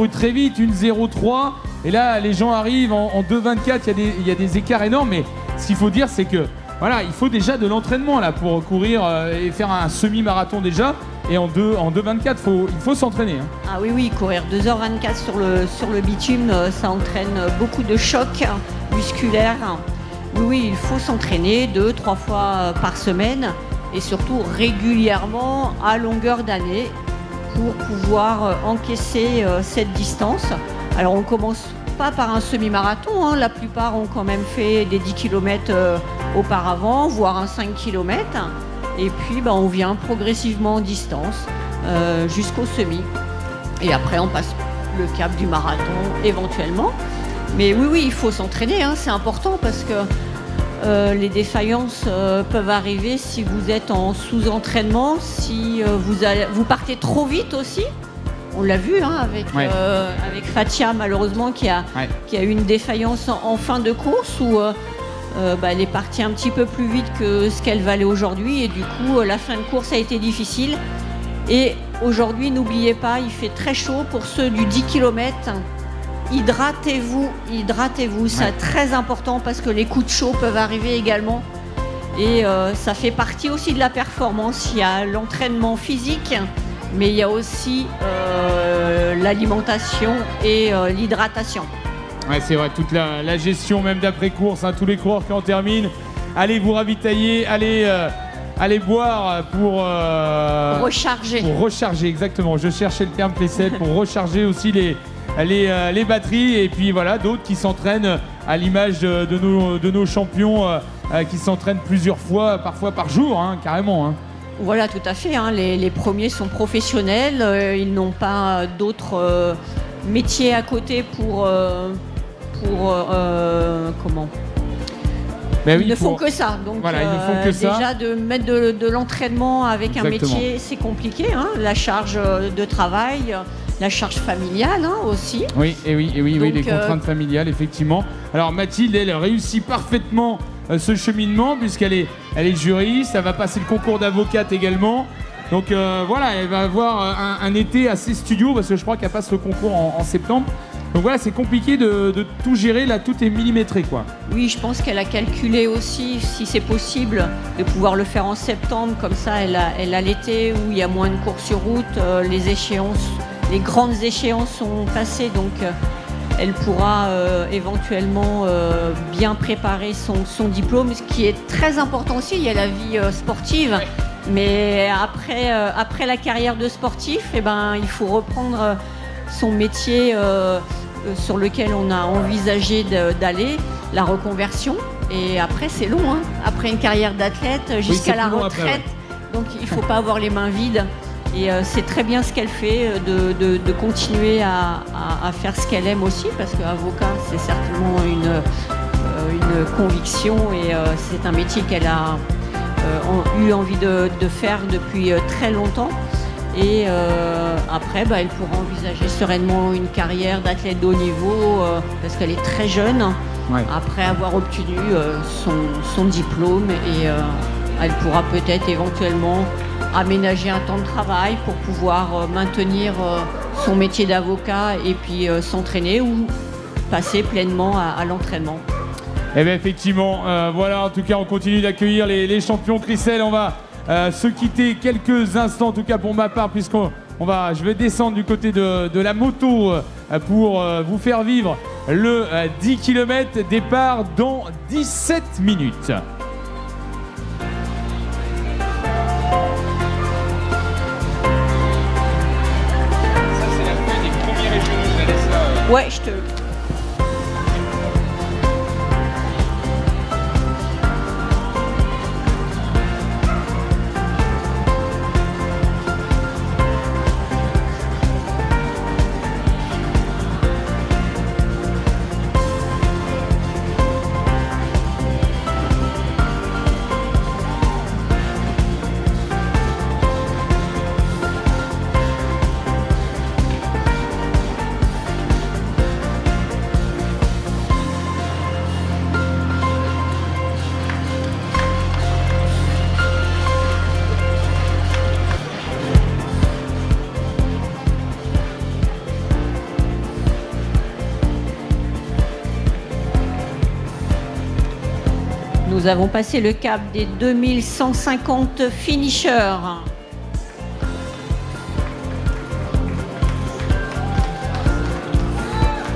très vite, 1,03, et là les gens arrivent en 2,24, il y a des écarts énormes, mais ce qu'il faut dire c'est que voilà, il faut déjà de l'entraînement là pour courir et faire un semi-marathon déjà, et en 2,24 il faut s'entraîner. Hein. Ah oui, courir 2h24 sur le bitume, ça entraîne beaucoup de chocs musculaires. Oui, il faut s'entraîner 2-3 fois par semaine et surtout régulièrement à longueur d'année pour pouvoir encaisser cette distance. Alors on commence pas par un semi-marathon, hein. La plupart ont quand même fait des 10 km auparavant, voire un 5 km. Et puis on vient progressivement en distance jusqu'au semi. Et après on passe le cap du marathon éventuellement. Mais oui, il faut s'entraîner, hein, c'est important parce que les défaillances peuvent arriver si vous êtes en sous-entraînement, si vous partez trop vite aussi. On l'a vu hein, avec Fatia, malheureusement, qui a eu une défaillance en fin de course où elle est partie un petit peu plus vite que ce qu'elle valait aujourd'hui. Et du coup, la fin de course a été difficile. Et aujourd'hui, n'oubliez pas, il fait très chaud pour ceux du 10 km. Hydratez-vous, c'est très important parce que les coups de chaud peuvent arriver également. Et ça fait partie aussi de la performance. Il y a l'entraînement physique, mais il y a aussi l'alimentation et l'hydratation. Ouais, c'est vrai, toute la gestion même d'après-course, hein, tous les coureurs qui en terminent, allez vous ravitailler, allez boire pour recharger. Pour recharger, exactement. Je cherchais le terme Plessel, pour recharger aussi les batteries. Et puis voilà, d'autres qui s'entraînent à l'image de nos champions qui s'entraînent plusieurs fois, parfois par jour, hein, carrément. Hein. Voilà, tout à fait. Hein. Les premiers sont professionnels, ils n'ont pas d'autres métiers à côté pour comment Ben oui, ils ne font que ça. Donc voilà, ils ne font que ça. Déjà de mettre de l'entraînement avec Exactement. Un métier, c'est compliqué. Hein. La charge de travail, la charge familiale hein, aussi. Oui, donc, les contraintes familiales, effectivement. Alors Mathilde, elle réussit parfaitement ce cheminement puisqu'elle est juriste, elle va passer le concours d'avocate également. Donc voilà, elle va avoir un été assez studio parce que je crois qu'elle passe le concours en septembre. Donc voilà, c'est compliqué de tout gérer, là tout est millimétré quoi. Oui, je pense qu'elle a calculé aussi, si c'est possible, de pouvoir le faire en septembre, comme ça elle a l'été où il y a moins de courses sur route, les grandes échéances sont passées, donc elle pourra éventuellement bien préparer son diplôme. Ce qui est très important aussi, il y a la vie sportive Mais après la carrière de sportif, eh ben, il faut reprendre son métier sur lequel on a envisagé d'aller, la reconversion. Et après, c'est long, hein. Après une carrière d'athlète jusqu'à la retraite. Après, ouais. Donc, il ne faut pas avoir les mains vides. Et c'est très bien ce qu'elle fait, de continuer à faire ce qu'elle aime aussi, parce qu'avocat, c'est certainement une conviction et c'est un métier qu'elle a eu envie de faire depuis très longtemps. Et après, elle pourra envisager sereinement une carrière d'athlète de haut niveau, parce qu'elle est très jeune, ouais. Après avoir obtenu son diplôme, et elle pourra peut-être éventuellement aménager un temps de travail pour pouvoir maintenir son métier d'avocat et puis s'entraîner ou passer pleinement à l'entraînement. Eh bien effectivement, voilà, en tout cas on continue d'accueillir les champions. Christelle, on va se quitter quelques instants, en tout cas pour ma part, je vais descendre du côté de la moto pour vous faire vivre le 10 km, départ dans 17 minutes. Ouais, je te... Nous avons passé le cap des 2150 finishers.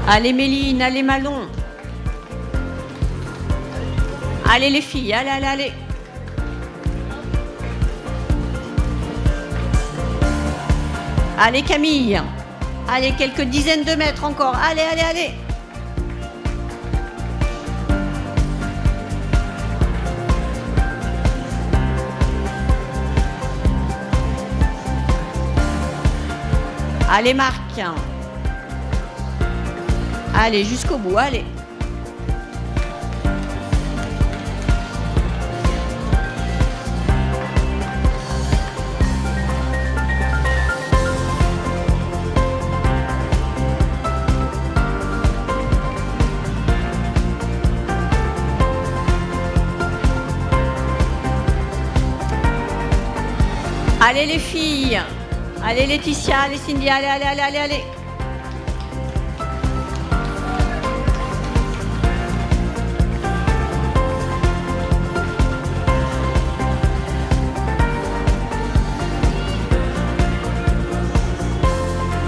Allez Méline, allez Malon. Allez les filles, allez, allez, allez. Allez Camille. Allez, quelques dizaines de mètres encore. Allez, allez, allez. Allez Marc. Allez jusqu'au bout, allez. Allez les filles. Allez Laetitia, allez Cindy, allez, allez, allez, allez, allez.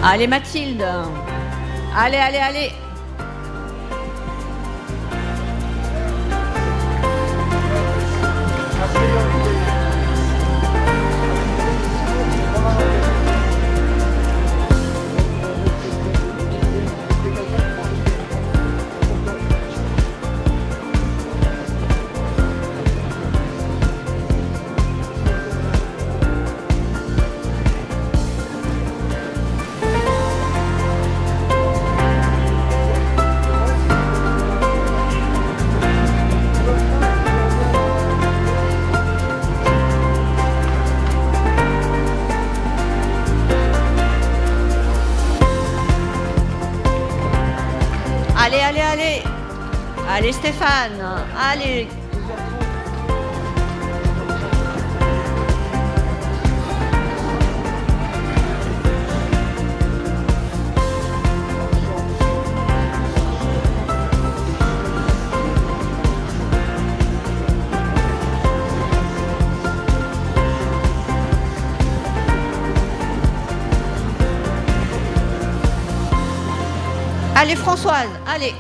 Allez Mathilde. Allez, allez, allez. Allez, allez, allez. Allez Stéphane, allez. Allez Françoise, allez.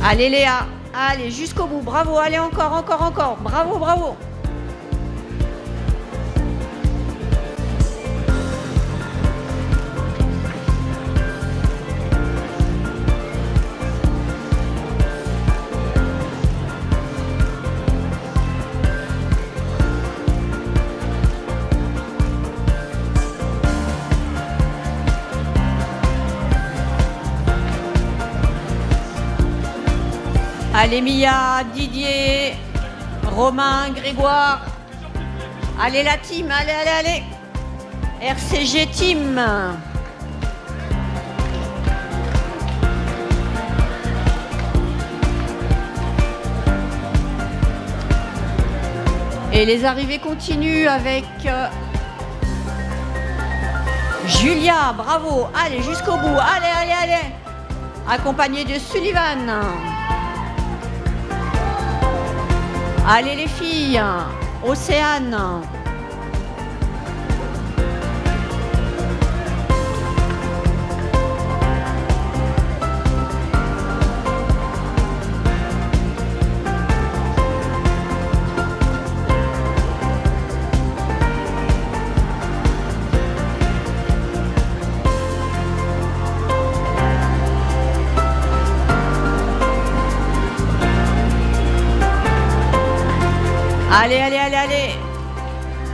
Allez Léa, allez jusqu'au bout, bravo, allez encore, encore, encore, bravo, bravo. Allez Mia, Didier, Romain, Grégoire. Allez la team, allez, allez, allez. RCG Team. Et les arrivées continuent avec Julia, bravo. Allez jusqu'au bout, allez, allez, allez. Accompagné de Sullivan. Allez les filles, Océane. Allez, allez, allez, allez.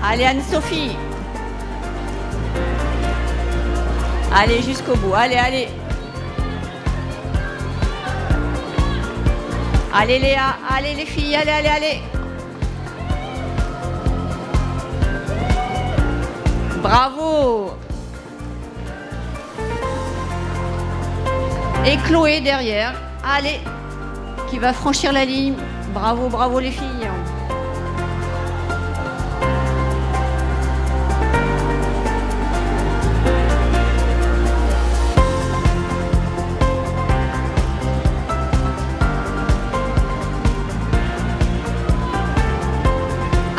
Allez Anne-Sophie. Allez jusqu'au bout, allez, allez. Allez Léa, allez les filles, allez, allez, allez. Bravo. Et Chloé derrière, allez, qui va franchir la ligne. Bravo, bravo les filles.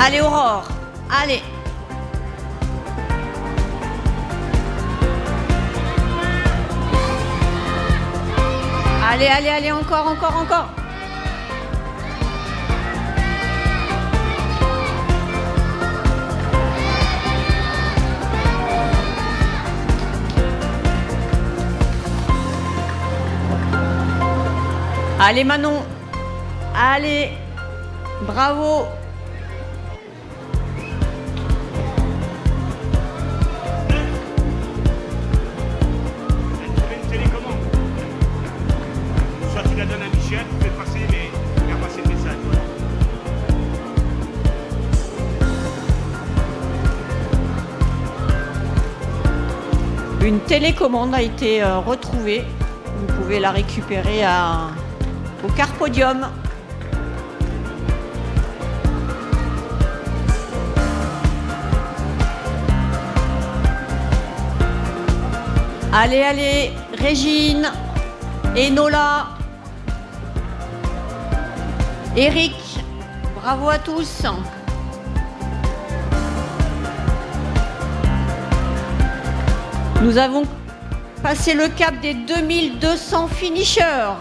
Allez Aurore, allez. Allez, allez, allez, encore, encore, encore. Allez Manon, allez, bravo. Une télécommande a été retrouvée. Vous pouvez la récupérer au Carpodium. Allez, allez, Régine, Enola, Eric, bravo à tous. Nous avons passé le cap des 2200 finishers.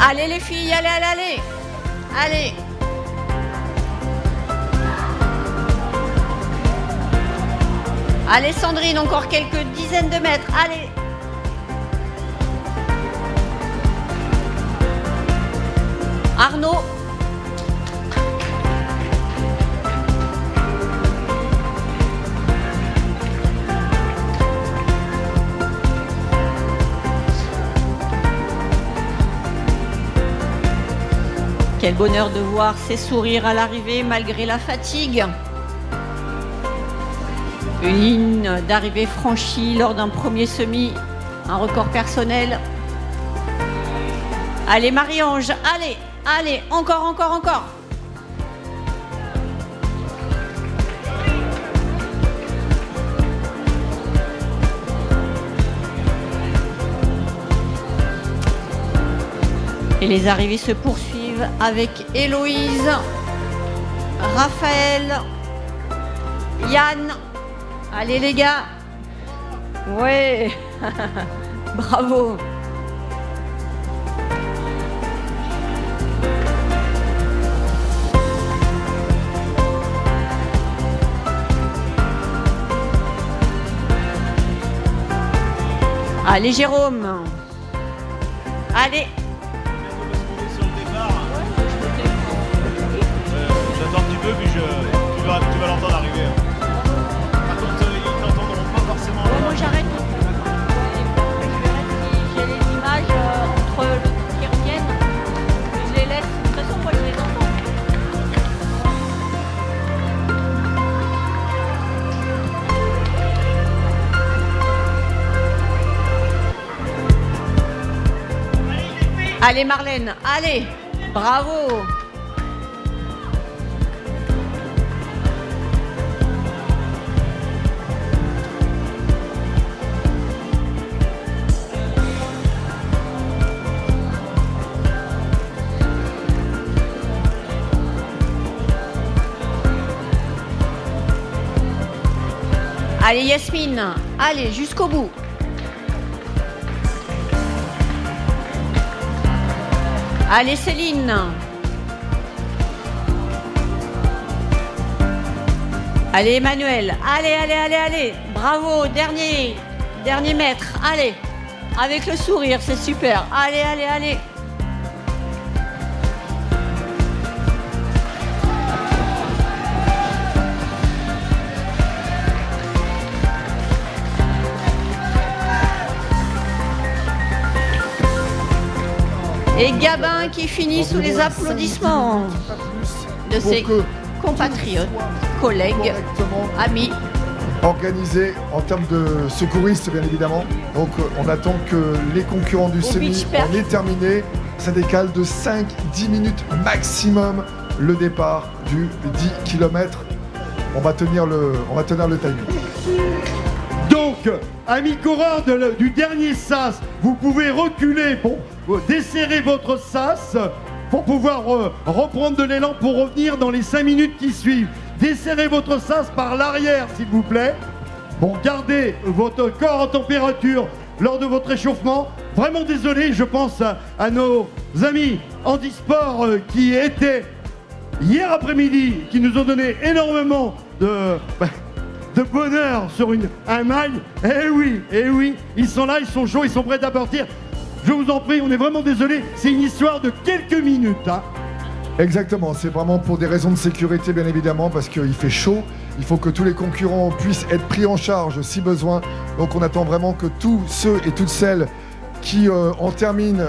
Allez les filles, allez, allez, allez. Allez. Allez Sandrine, encore quelques dizaines de mètres. Allez. Arnaud. Quel bonheur de voir ces sourires à l'arrivée malgré la fatigue. Une ligne d'arrivée franchie lors d'un premier semi, un record personnel. Allez Marie-Ange, allez, allez, encore, encore, encore. Et les arrivées se poursuivent avec Héloïse, Raphaël, Yann. Allez les gars. Ouais. Bravo. Allez Jérôme. Allez. J'attends un petit peu, puis tu vas l'entendre arriver. Par contre, ils n'entendront pas forcément. Ouais, moi j'arrête. Je verrai si j'ai les images entre qui reviennent. Je les laisse. De toute façon, moi je les entends. Allez Marlène, allez, bravo. Allez Yasmine, allez jusqu'au bout. Allez Céline. Allez Emmanuel. Allez, allez, allez, allez. Bravo, dernier mètre. Allez, avec le sourire, c'est super. Allez, allez, allez. Et Gabin qui finit sous les applaudissements de ses compatriotes, collègues, amis. Organisé en termes de secouristes, bien évidemment. Donc on attend que les concurrents du semi en aient terminé. Ça décale de 5-10 minutes maximum le départ du 10 km. On va tenir le timing. Donc, amis coureurs du dernier sas, vous pouvez reculer pour desserrer votre sas pour pouvoir reprendre de l'élan pour revenir dans les 5 minutes qui suivent. Desserrez votre sas par l'arrière, s'il vous plaît, pour garder votre corps en température lors de votre échauffement. Vraiment désolé, je pense à nos amis handisport qui étaient hier après-midi, qui nous ont donné énormément de bonheur sur un mail. Eh oui, ils sont là, ils sont chauds, ils sont prêts à partir. Je vous en prie, on est vraiment désolé, c'est une histoire de quelques minutes. Hein. Exactement, c'est vraiment pour des raisons de sécurité, bien évidemment, parce qu'il fait chaud. Il faut que tous les concurrents puissent être pris en charge si besoin. Donc on attend vraiment que tous ceux et toutes celles qui en terminent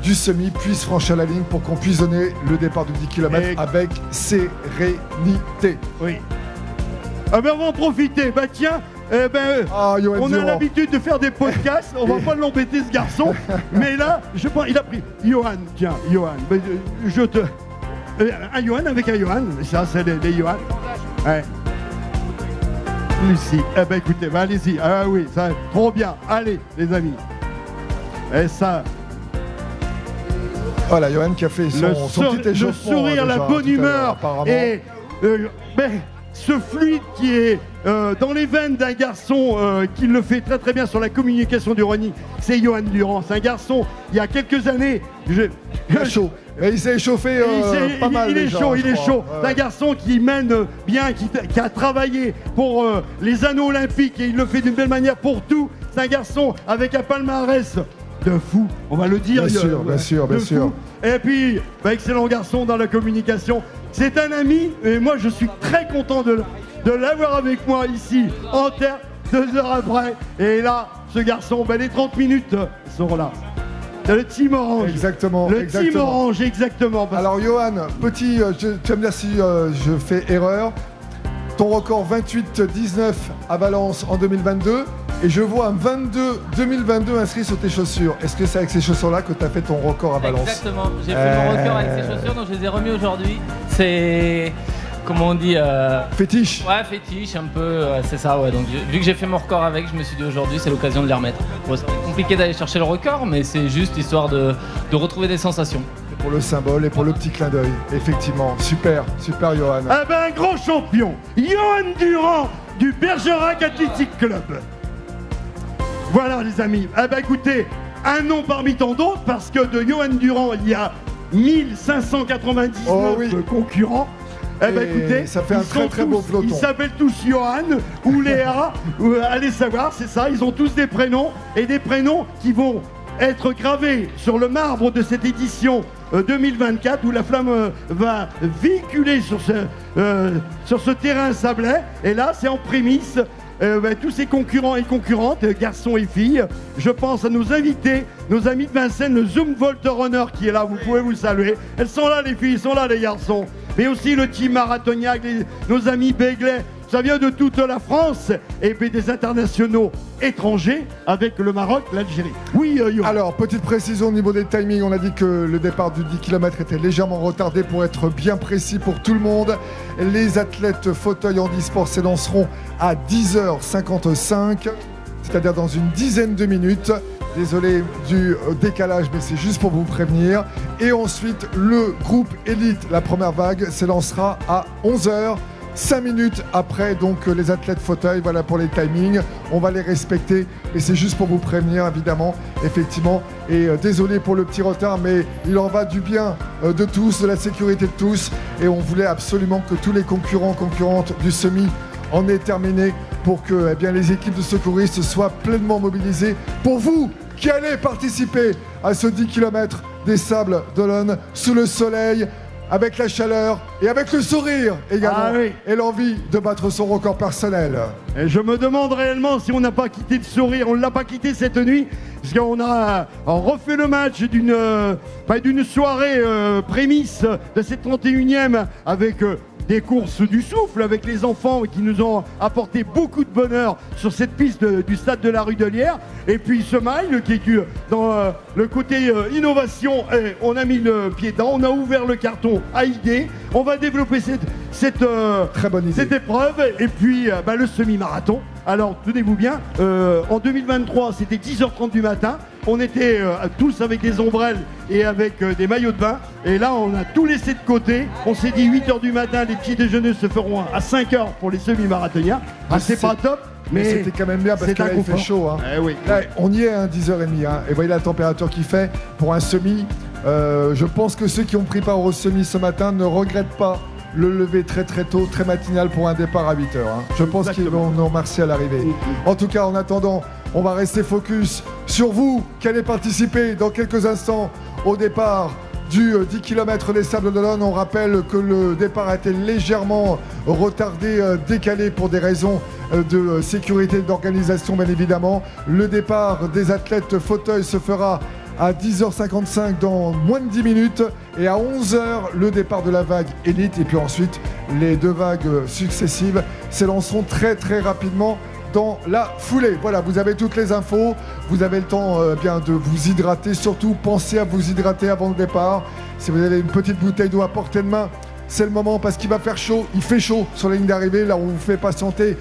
du semi puissent franchir la ligne pour qu'on puisse donner le départ du 10 km avec sérénité. Oui. Ah ben on va en profiter, bah tiens, on a l'habitude de faire des podcasts, on va pas l'embêter ce garçon, mais là, je pense, il a pris Johan, tiens, Johan, je te... un Johan avec un Johan, ça c'est les Johan. Ouais. Lucie, écoutez, allez-y, ah oui, ça, trop bien, allez les amis. Et ça... Voilà, Johan qui a fait son petit échauffement. Le sourire, la bonne humeur, et... ce fluide qui est dans les veines d'un garçon qui le fait très très bien sur la communication du running, c'est Johan Durand. C'est un garçon, il y a quelques années... Il est chaud. Mais il s'est échauffé pas mal. Il est chaud. C'est un garçon qui mène bien, qui a travaillé pour les anneaux olympiques et il le fait d'une belle manière pour tout. C'est un garçon avec un palmarès de fou, on va le dire. Bien sûr. Et puis, excellent garçon dans la communication. C'est un ami, et moi je suis très content de l'avoir avec moi ici, en terre, 2 heures après. Et là, ce garçon, les 30 minutes sont là. Le Team Orange. Exactement. Team Orange, exactement. Alors Johan, tu vas me dire si je fais erreur. Ton record 28-19 à Valence en 2022. Et je vois un 22-2022 inscrit sur tes chaussures. Est-ce que c'est avec ces chaussures-là que tu as fait ton record à Valence? Exactement, j'ai fait mon record avec ces chaussures, donc je les ai remis aujourd'hui. C'est... comment on dit fétiche. Ouais, fétiche, un peu, c'est ça, ouais. Donc vu que j'ai fait mon record avec, je me suis dit aujourd'hui, c'est l'occasion de les remettre. Bon, c'est compliqué d'aller chercher le record, mais c'est juste histoire de retrouver des sensations. Et pour le symbole et pour le petit clin d'œil, effectivement. Super Johan. Un grand champion, Johan Durand du Bergerac Athletic Club. Voilà les amis. Eh ben écoutez, un nom parmi tant d'autres parce que de Johan Durand, il y a 1599 concurrents. Eh ben écoutez, ça fait un très beau peloton. Ils s'appellent tous Johan ou Léa, ou allez savoir, c'est ça. Ils ont tous des prénoms et des prénoms qui vont être gravés sur le marbre de cette édition 2024 où la flamme va véhiculer sur ce terrain sablé. Et là, c'est en prémisse. Tous ces concurrents et concurrentes, garçons et filles, je pense à nos invités, nos amis de Vincennes, le Zoom Volt Runner qui est là, vous pouvez vous saluer. Elles sont là les filles, ils sont là les garçons. Mais aussi le team Marathoniac, nos amis Begley, ça vient de toute la France et puis des internationaux étrangers avec le Maroc, l'Algérie. Oui, alors, petite précision au niveau des timings, on a dit que le départ du 10 km était légèrement retardé pour être bien précis pour tout le monde. Les athlètes fauteuil handisport s'élanceront à 10h55, c'est-à-dire dans une dizaine de minutes. Désolé du décalage, mais c'est juste pour vous prévenir. Et ensuite, le groupe élite, la première vague, s'élancera à 11h. 5 minutes après donc les athlètes fauteuil, voilà pour les timings, on va les respecter et c'est juste pour vous prévenir évidemment, effectivement, et désolé pour le petit retard mais il en va du bien de tous, de la sécurité de tous et on voulait absolument que tous les concurrentes du semi en aient terminé pour que les équipes de secouristes soient pleinement mobilisées pour vous qui allez participer à ce 10 km des Sables d'Olonne sous le soleil, avec la chaleur et avec le sourire également, et l'envie de battre son record personnel. Et je me demande réellement si on n'a pas quitté le sourire, on ne l'a pas quitté cette nuit, parce qu'on a refait le match d'une soirée prémisse de cette 31e avec des courses du souffle avec les enfants qui nous ont apporté beaucoup de bonheur sur cette piste du stade de la Rudelière. Et puis Smile qui est dans le côté innovation, on a mis le pied dedans, on a ouvert le carton à idées. On va développer cette très bonne idée, cette épreuve et puis le semi-marathon. Alors tenez-vous bien, en 2023 c'était 10h30 du matin. On était tous avec des ombrelles et avec des maillots de bain. Et là, on a tout laissé de côté. On s'est dit 8h du matin, les petits déjeuners se feront à 5h pour les semi-marathoniens. C'est pas top. Mais c'était quand même bien parce que là, il fait chaud. Hein. Oui. Là, on y est à 10h30. Hein, et voyez la température qu'il fait pour un semi. Je pense que ceux qui ont pris part au semi ce matin ne regrettent pas le lever très tôt, très matinal pour un départ à 8h. Hein. Je pense qu'ils vont nous remercier à l'arrivée. En tout cas, en attendant, on va rester focus sur vous qui allez participer dans quelques instants au départ du 10 km des Sables d'Olonne. On rappelle que le départ a été légèrement retardé, décalé pour des raisons de sécurité et d'organisation bien évidemment. Le départ des athlètes fauteuil se fera à 10h55 dans moins de 10 minutes et à 11h le départ de la vague élite et puis ensuite les deux vagues successives s'élanceront très rapidement dans la foulée. Voilà, vous avez toutes les infos, vous avez le temps de vous hydrater, surtout pensez à vous hydrater avant le départ. Si vous avez une petite bouteille d'eau à portée de main, c'est le moment parce qu'il va faire chaud, il fait chaud sur la ligne d'arrivée, là on vous fait patienter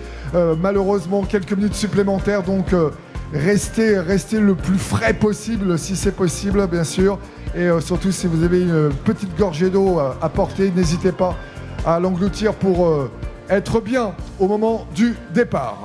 malheureusement quelques minutes supplémentaires, donc restez le plus frais possible si c'est possible bien sûr, et surtout si vous avez une petite gorgée d'eau à porter, n'hésitez pas à l'engloutir pour être bien au moment du départ.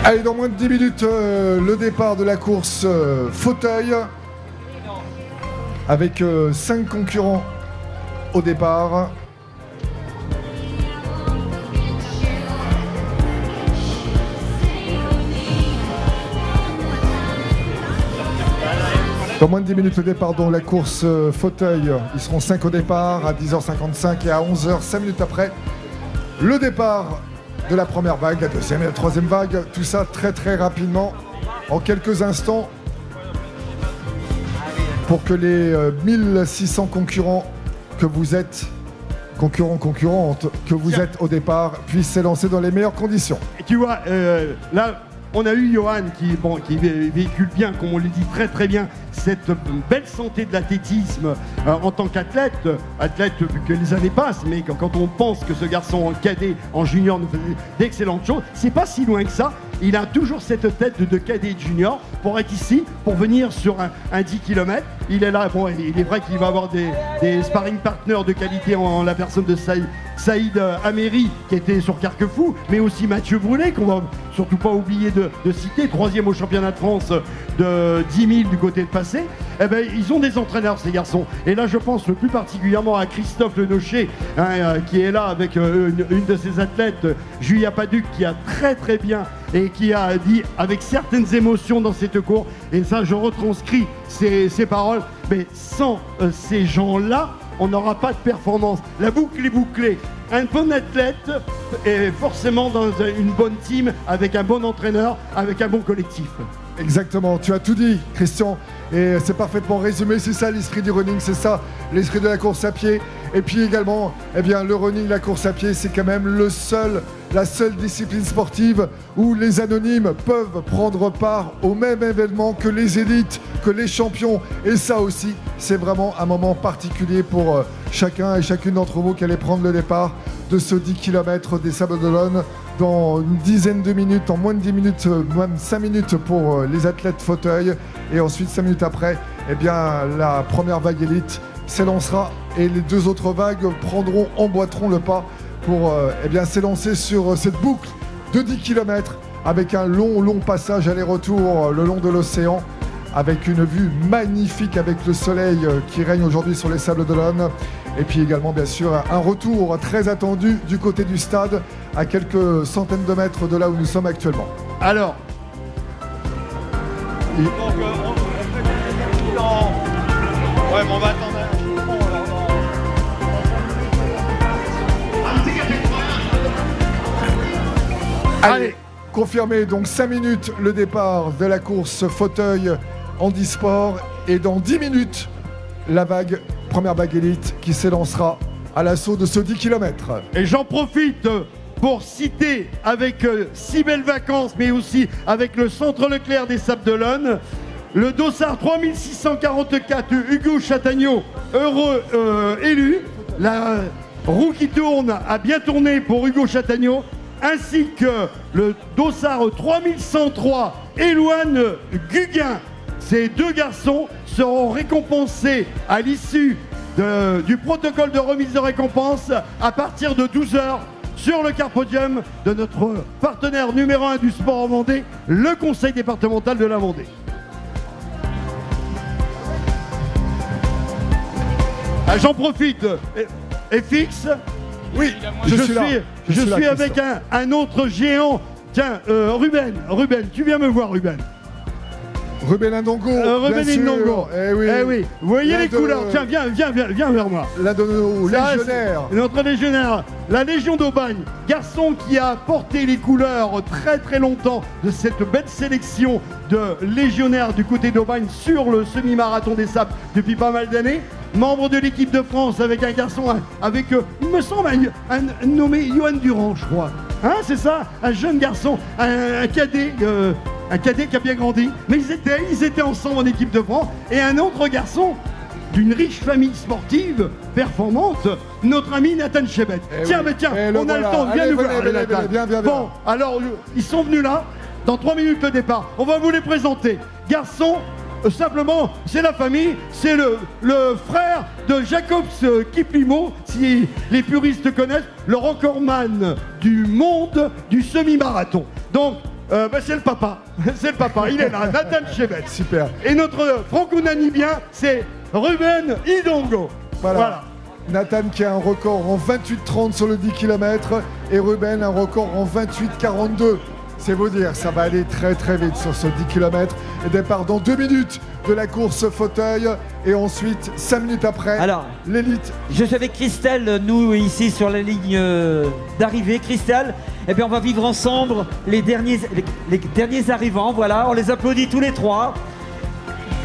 Allez, dans moins de 10 minutes, le départ de la course fauteuil avec 5 concurrents au départ. Dans moins de 10 minutes le départ, dont la course fauteuil, ils seront 5 au départ, à 10h55 et à 11h, 5 minutes après, le départ de la première vague, la deuxième et la troisième vague, tout ça très rapidement. En quelques instants, pour que les 1600 concurrents que vous êtes, concurrentes que vous êtes au départ, puissent s'élancer dans les meilleures conditions. Et tu vois, là, on a eu Johan qui véhicule bien, comme on le dit très très bien, cette belle santé de l'athlétisme en tant qu'athlète, que les années passent, mais quand on pense que ce garçon en cadet, en junior, nous faisait d'excellentes choses, c'est pas si loin que ça. Il a toujours cette tête de cadet et de junior pour être ici, pour venir sur un 10 km. Il est là, bon, il est vrai qu'il va avoir des sparring partners de qualité en la personne de Saïd Améry, qui était sur Carquefou, mais aussi Mathieu Brûlé, qu'on va surtout pas oublier de citer, 3e au championnat de France de 10 000 du côté de Passé. Eh ben, ils ont des entraîneurs, ces garçons. Et là, je pense plus particulièrement à Christophe Lenocher, qui est là avec une de ses athlètes, Julia Paduc, qui a très très bien et qui a dit avec certaines émotions dans cette course, et ça je retranscris ces paroles, mais sans ces gens-là, on n'aura pas de performance. La boucle est bouclée. Un bon athlète est forcément dans une bonne team, avec un bon entraîneur, avec un bon collectif. Exactement, tu as tout dit, Christian, et c'est parfaitement résumé. C'est ça l'esprit du running, c'est ça l'esprit de la course à pied. Et puis également, eh bien, le running, la course à pied, c'est quand même la seule discipline sportive où les anonymes peuvent prendre part au même événement que les élites, que les champions. Et ça aussi, c'est vraiment un moment particulier pour chacun et chacune d'entre vous qui allez prendre le départ de ce 10 km des Sables d'Olonne dans une dizaine de minutes, en moins de 10 minutes, même 5 minutes pour les athlètes fauteuils. Et ensuite, 5 minutes après, eh bien, la première vague élite s'élancera et les deux autres vagues emboîteront le pas pour eh bien, s'élancer sur cette boucle de 10 km avec un long passage aller-retour le long de l'océan, avec une vue magnifique avec le soleil qui règne aujourd'hui sur les Sables d'Olonne. Et puis également, bien sûr, un retour très attendu du côté du stade, à quelques centaines de mètres de là où nous sommes actuellement. Alors, donc, on fait le bilan. Ouais, mais on va attendre. Allez, confirmé, donc 5 minutes le départ de la course fauteuil handisport, et dans 10 minutes, la première vague élite qui s'élancera à l'assaut de ce 10 km. Et j'en profite pour citer avec si belles vacances, mais aussi avec le Centre Leclerc des Sables d'Olonne, le dossard 3644 Hugo Chatagneau, heureux élu. La roue qui tourne a bien tourné pour Hugo Chatagneau, ainsi que le dossard 3103 Éloine Guguin. Ces deux garçons seront récompensés à l'issue du protocole de remise de récompense à partir de 12 h sur le carpodium de notre partenaire numéro 1 du sport en Vendée, le Conseil départemental de la Vendée. J'en profite. Et fixe. Oui, je suis avec un autre géant. Tiens, Ruben, tu viens me voir, Ruben. Ruben Indongo. Ruben Indongo. Eh oui. Eh oui. Vous voyez les couleurs. Tiens, viens vers moi. L'un de nos légionnaires. Notre légionnaire. La Légion d'Aubagne. Garçon qui a porté les couleurs très très longtemps de cette belle sélection de légionnaires du côté d'Aubagne sur le semi-marathon des Sables depuis pas mal d'années. Membre de l'équipe de France avec un garçon avec, il me semble, un nommé Johan Durand, je crois. Hein, c'est ça? Un jeune garçon, un cadet qui a bien grandi. Mais ils étaient ensemble en équipe de France. Et un autre garçon d'une riche famille sportive, performante, notre ami Nathan Chebet. Tiens, on a le temps, viens nous voir. Viens. Bon, alors, ils sont venus là, dans 3 minutes de départ. On va vous les présenter. Garçon, simplement, c'est la famille, c'est le frère de Jacobs Kiplimo, si les puristes connaissent, le recordman du monde du semi-marathon. Donc, c'est le papa, il est là, Nathan Chebet. Super. Et notre franco-namibien, c'est Ruben Indongo. Voilà. Nathan qui a un record en 28,30 sur le 10 km et Ruben un record en 28,42. C'est vous dire, ça va aller très très vite sur ce 10 km. Et départ dans 2 minutes de la course fauteuil. Et ensuite, 5 minutes après, l'élite. Je suis avec Christelle, nous ici sur la ligne d'arrivée. Christelle, eh bien, on va vivre ensemble les derniers arrivants. Voilà, on les applaudit tous les trois.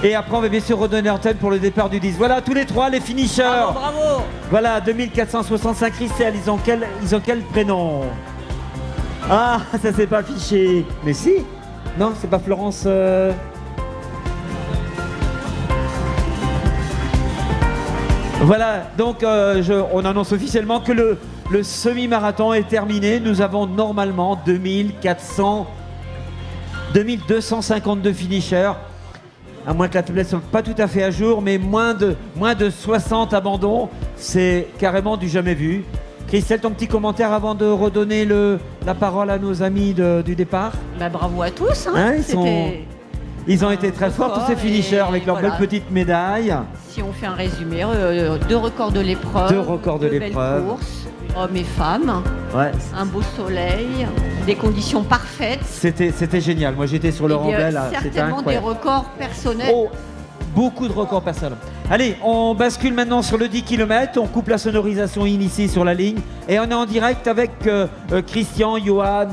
Et après, on va bien sûr redonner l'antenne pour le départ du 10. Voilà, tous les trois, les finishers. Bravo, bravo. Voilà, 2465 Christelle. Ils ont quel prénom? Ah, ça s'est pas affiché. Mais si. Non, c'est pas Florence. Voilà, donc on annonce officiellement que le semi-marathon est terminé. Nous avons normalement 2252 finishers. À moins que la tablette soit pas tout à fait à jour, mais moins de 60 abandons. C'est carrément du jamais vu. Christelle, ton petit commentaire avant de redonner la parole à nos amis du départ? Bah, bravo à tous. Hein, ils ont été très forts, tous ces finishers, avec leurs belles petites médailles. Si on fait un résumé, 2 records de l'épreuve. 2 records de l'épreuve. Hommes et femmes. Ouais. Un beau soleil, des conditions parfaites. C'était génial. Moi, j'étais sur le Rambel. C'était certainement des incroyable. records personnels. Oh, beaucoup de records personnels. Allez, on bascule maintenant sur le 10 km. On coupe la sonorisation ici sur la ligne. Et on est en direct avec Christian, Johan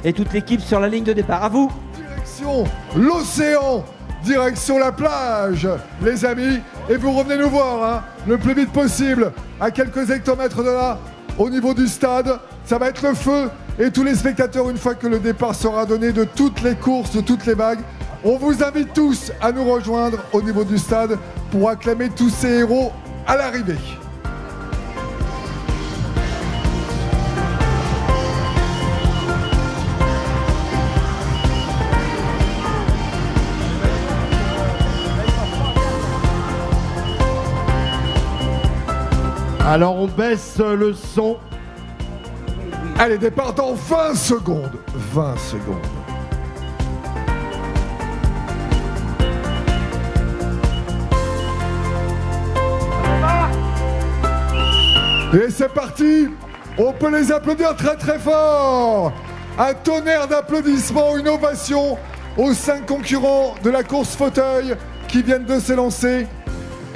et toute l'équipe sur la ligne de départ. À vous. Direction l'océan, direction la plage, les amis. Et vous revenez nous voir hein, le plus vite possible, à quelques hectomètres de là, au niveau du stade. Ça va être le feu. Et tous les spectateurs, une fois que le départ sera donné de toutes les courses, de toutes les vagues, on vous invite tous à nous rejoindre au niveau du stade pour acclamer tous ces héros à l'arrivée. Alors on baisse le son. Allez, départ dans 20 secondes. 20 secondes. Et c'est parti. On peut les applaudir très très fort. Un tonnerre d'applaudissements, une ovation aux 5 concurrents de la course fauteuil qui viennent de s'élancer.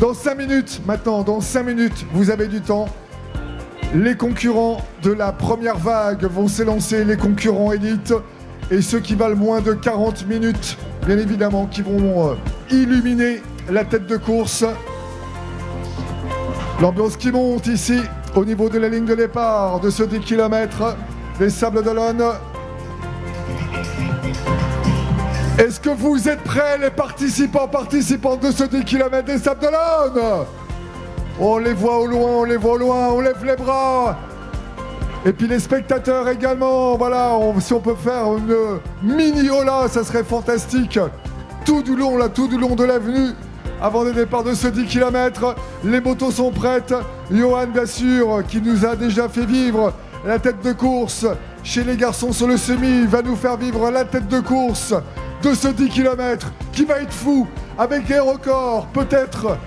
Dans 5 minutes, maintenant, dans 5 minutes, vous avez du temps. Les concurrents de la première vague vont s'élancer, les concurrents élites, et ceux qui valent moins de 40 minutes, bien évidemment, qui vont illuminer la tête de course. L'ambiance qui monte ici, au niveau de la ligne de départ de ce 10 km des Sables d'Olonne. Est-ce que vous êtes prêts, les participantes de ce 10 km des Sables d'Olonne? On les voit au loin, on les voit au loin, on lève les bras. Et puis les spectateurs également, voilà, si on peut faire une mini-ola, ça serait fantastique. Tout du long de l'avenue, avant le départ de ce 10 km, les motos sont prêtes. Johan, bien sûr, qui nous a déjà fait vivre la tête de course chez les garçons sur le semi, va nous faire vivre la tête de course de ce 10 km qui va être fou, avec des records peut-être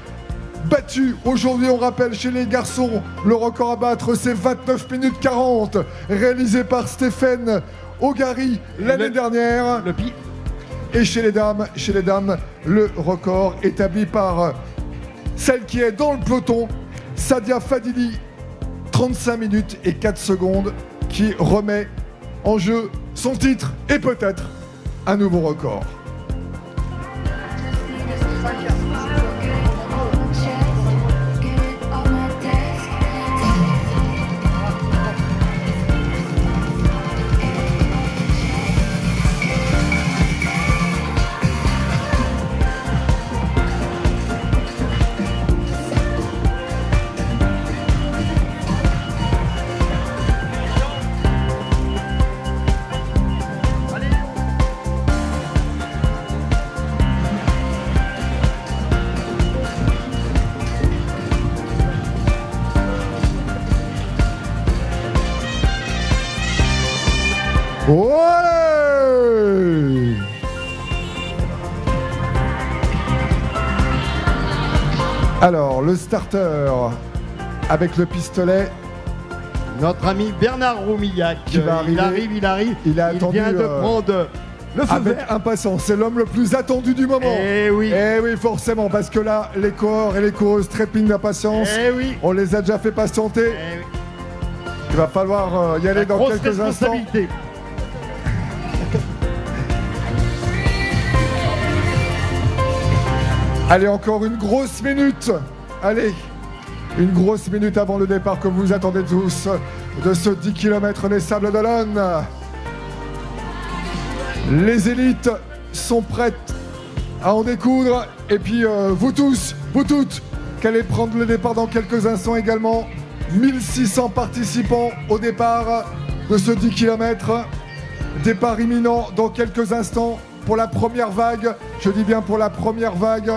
battus. Aujourd'hui, on rappelle, chez les garçons, le record à battre, c'est 29 minutes 40, réalisé par Stéphane Ogari l'année dernière. Et chez les dames, le record établi par celle qui est dans le peloton, Sadia Fadili, 35 minutes et 4 secondes, qui remet en jeu son titre et peut-être un nouveau record. Ouais! Alors, le starter avec le pistolet. Notre ami Bernard Roumillac. Qui va arriver. Il arrive. Il a attendu, vient de prendre le feu avec vert. impatience. C'est l'homme le plus attendu du moment. Eh oui. Eh oui, forcément, parce que là, les coureurs et les coureuses trépignent d'impatience. Eh oui. On les a déjà fait patienter. Eh oui. Il va falloir y aller dans quelques instants. Allez, encore une grosse minute. Allez, une grosse minute avant le départ que vous attendez tous de ce 10 km des Sables d'Olonne. Les élites sont prêtes à en découdre. Et puis vous tous, vous toutes, qui allez prendre le départ dans quelques instants également. 1600 participants au départ de ce 10 km. Départ imminent dans quelques instants pour la première vague. Je dis bien pour la première vague.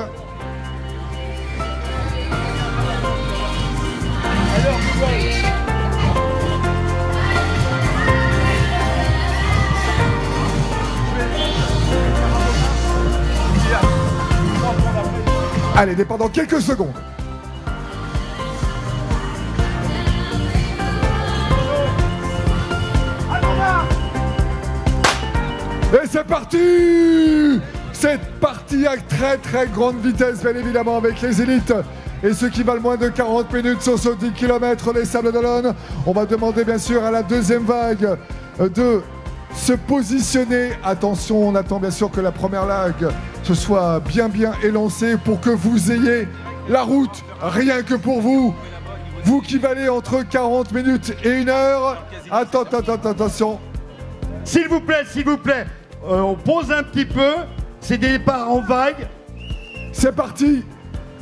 Allez, départ dans quelques secondes. Et c'est parti! C'est parti à très grande vitesse, bien évidemment, avec les élites et ceux qui valent moins de 40 minutes sur ce 10 km des Sables d'Olonne. On va demander bien sûr à la deuxième vague de se positionner. Attention, on attend bien sûr que la première vague se soit bien élancée pour que vous ayez la route rien que pour vous. Vous qui valez entre 40 minutes et 1 heure. Attention. S'il vous plaît, on pose un petit peu. C'est des départs en vague. C'est parti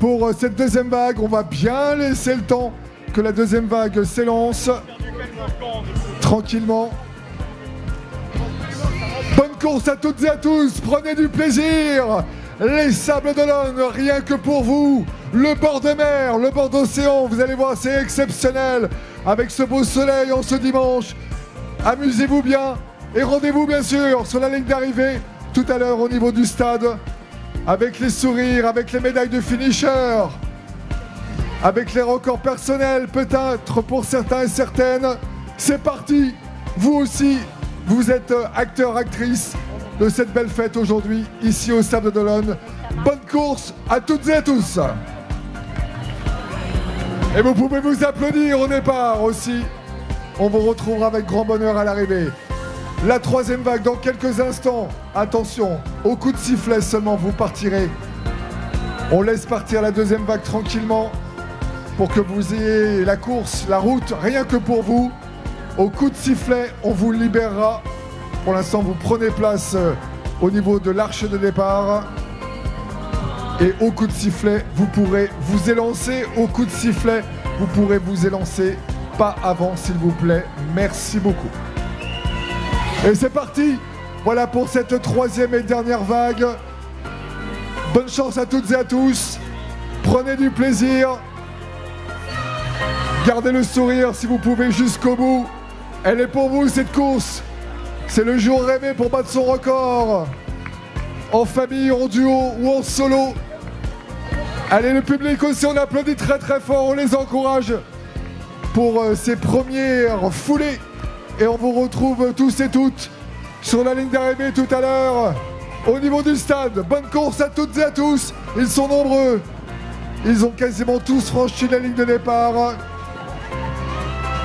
pour cette deuxième vague. On va bien laisser le temps que la deuxième vague s'élance tranquillement. Bonne course à toutes et à tous. Prenez du plaisir. Les Sables d'Olonne, rien que pour vous. Le bord de mer, le bord d'océan, vous allez voir, c'est exceptionnel. Avec ce beau soleil en ce dimanche. Amusez-vous bien. Et rendez-vous bien sûr sur la ligne d'arrivée tout à l'heure au niveau du stade avec les sourires, avec les médailles de finisher, avec les records personnels peut-être pour certains et certaines. C'est parti. Vous aussi, vous êtes acteurs, actrices de cette belle fête aujourd'hui ici au Sables d'Olonne. Bonne course à toutes et à tous. Et vous pouvez vous applaudir au départ aussi. On vous retrouvera avec grand bonheur à l'arrivée. La troisième vague dans quelques instants. Attention, au coup de sifflet seulement vous partirez. On laisse partir la deuxième vague tranquillement pour que vous ayez la course, la route, rien que pour vous. Au coup de sifflet, on vous libérera. Pour l'instant, vous prenez place au niveau de l'arche de départ. Et au coup de sifflet, vous pourrez vous élancer. Au coup de sifflet, vous pourrez vous élancer. Pas avant, s'il vous plaît. Merci beaucoup. Et c'est parti. Voilà pour cette troisième et dernière vague. Bonne chance à toutes et à tous. Prenez du plaisir. Gardez le sourire si vous pouvez jusqu'au bout. Elle est pour vous cette course. C'est le jour rêvé pour battre son record. En famille, en duo ou en solo. Allez, le public aussi, on applaudit très fort. On les encourage pour ces premières foulées. Et on vous retrouve tous et toutes sur la ligne d'arrivée tout à l'heure au niveau du stade. Bonne course à toutes et à tous. Ils sont nombreux. Ils ont quasiment tous franchi la ligne de départ.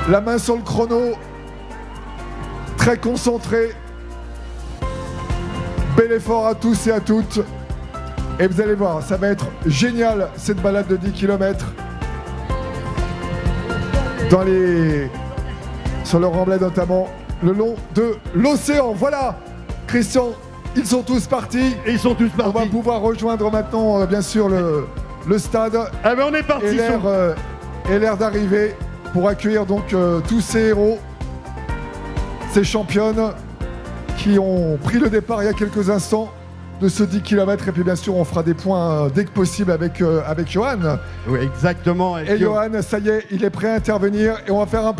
La main sur le chrono. Très concentré. Bel effort à tous et à toutes. Et vous allez voir, ça va être génial cette balade de 10 km. Sur le remblai notamment, le long de l'océan. Voilà, Christian, ils sont tous partis. Et ils sont tous partis. On va pouvoir rejoindre maintenant, bien sûr, le stade. Ah ben on est parti. Et l'air d'arriver pour accueillir donc tous ces héros, ces championnes qui ont pris le départ il y a quelques instants de ce 10 km. Et puis bien sûr, on fera des points dès que possible avec Johan. Oui, exactement. Et Johan, ça y est, il est prêt à intervenir. Et on va faire un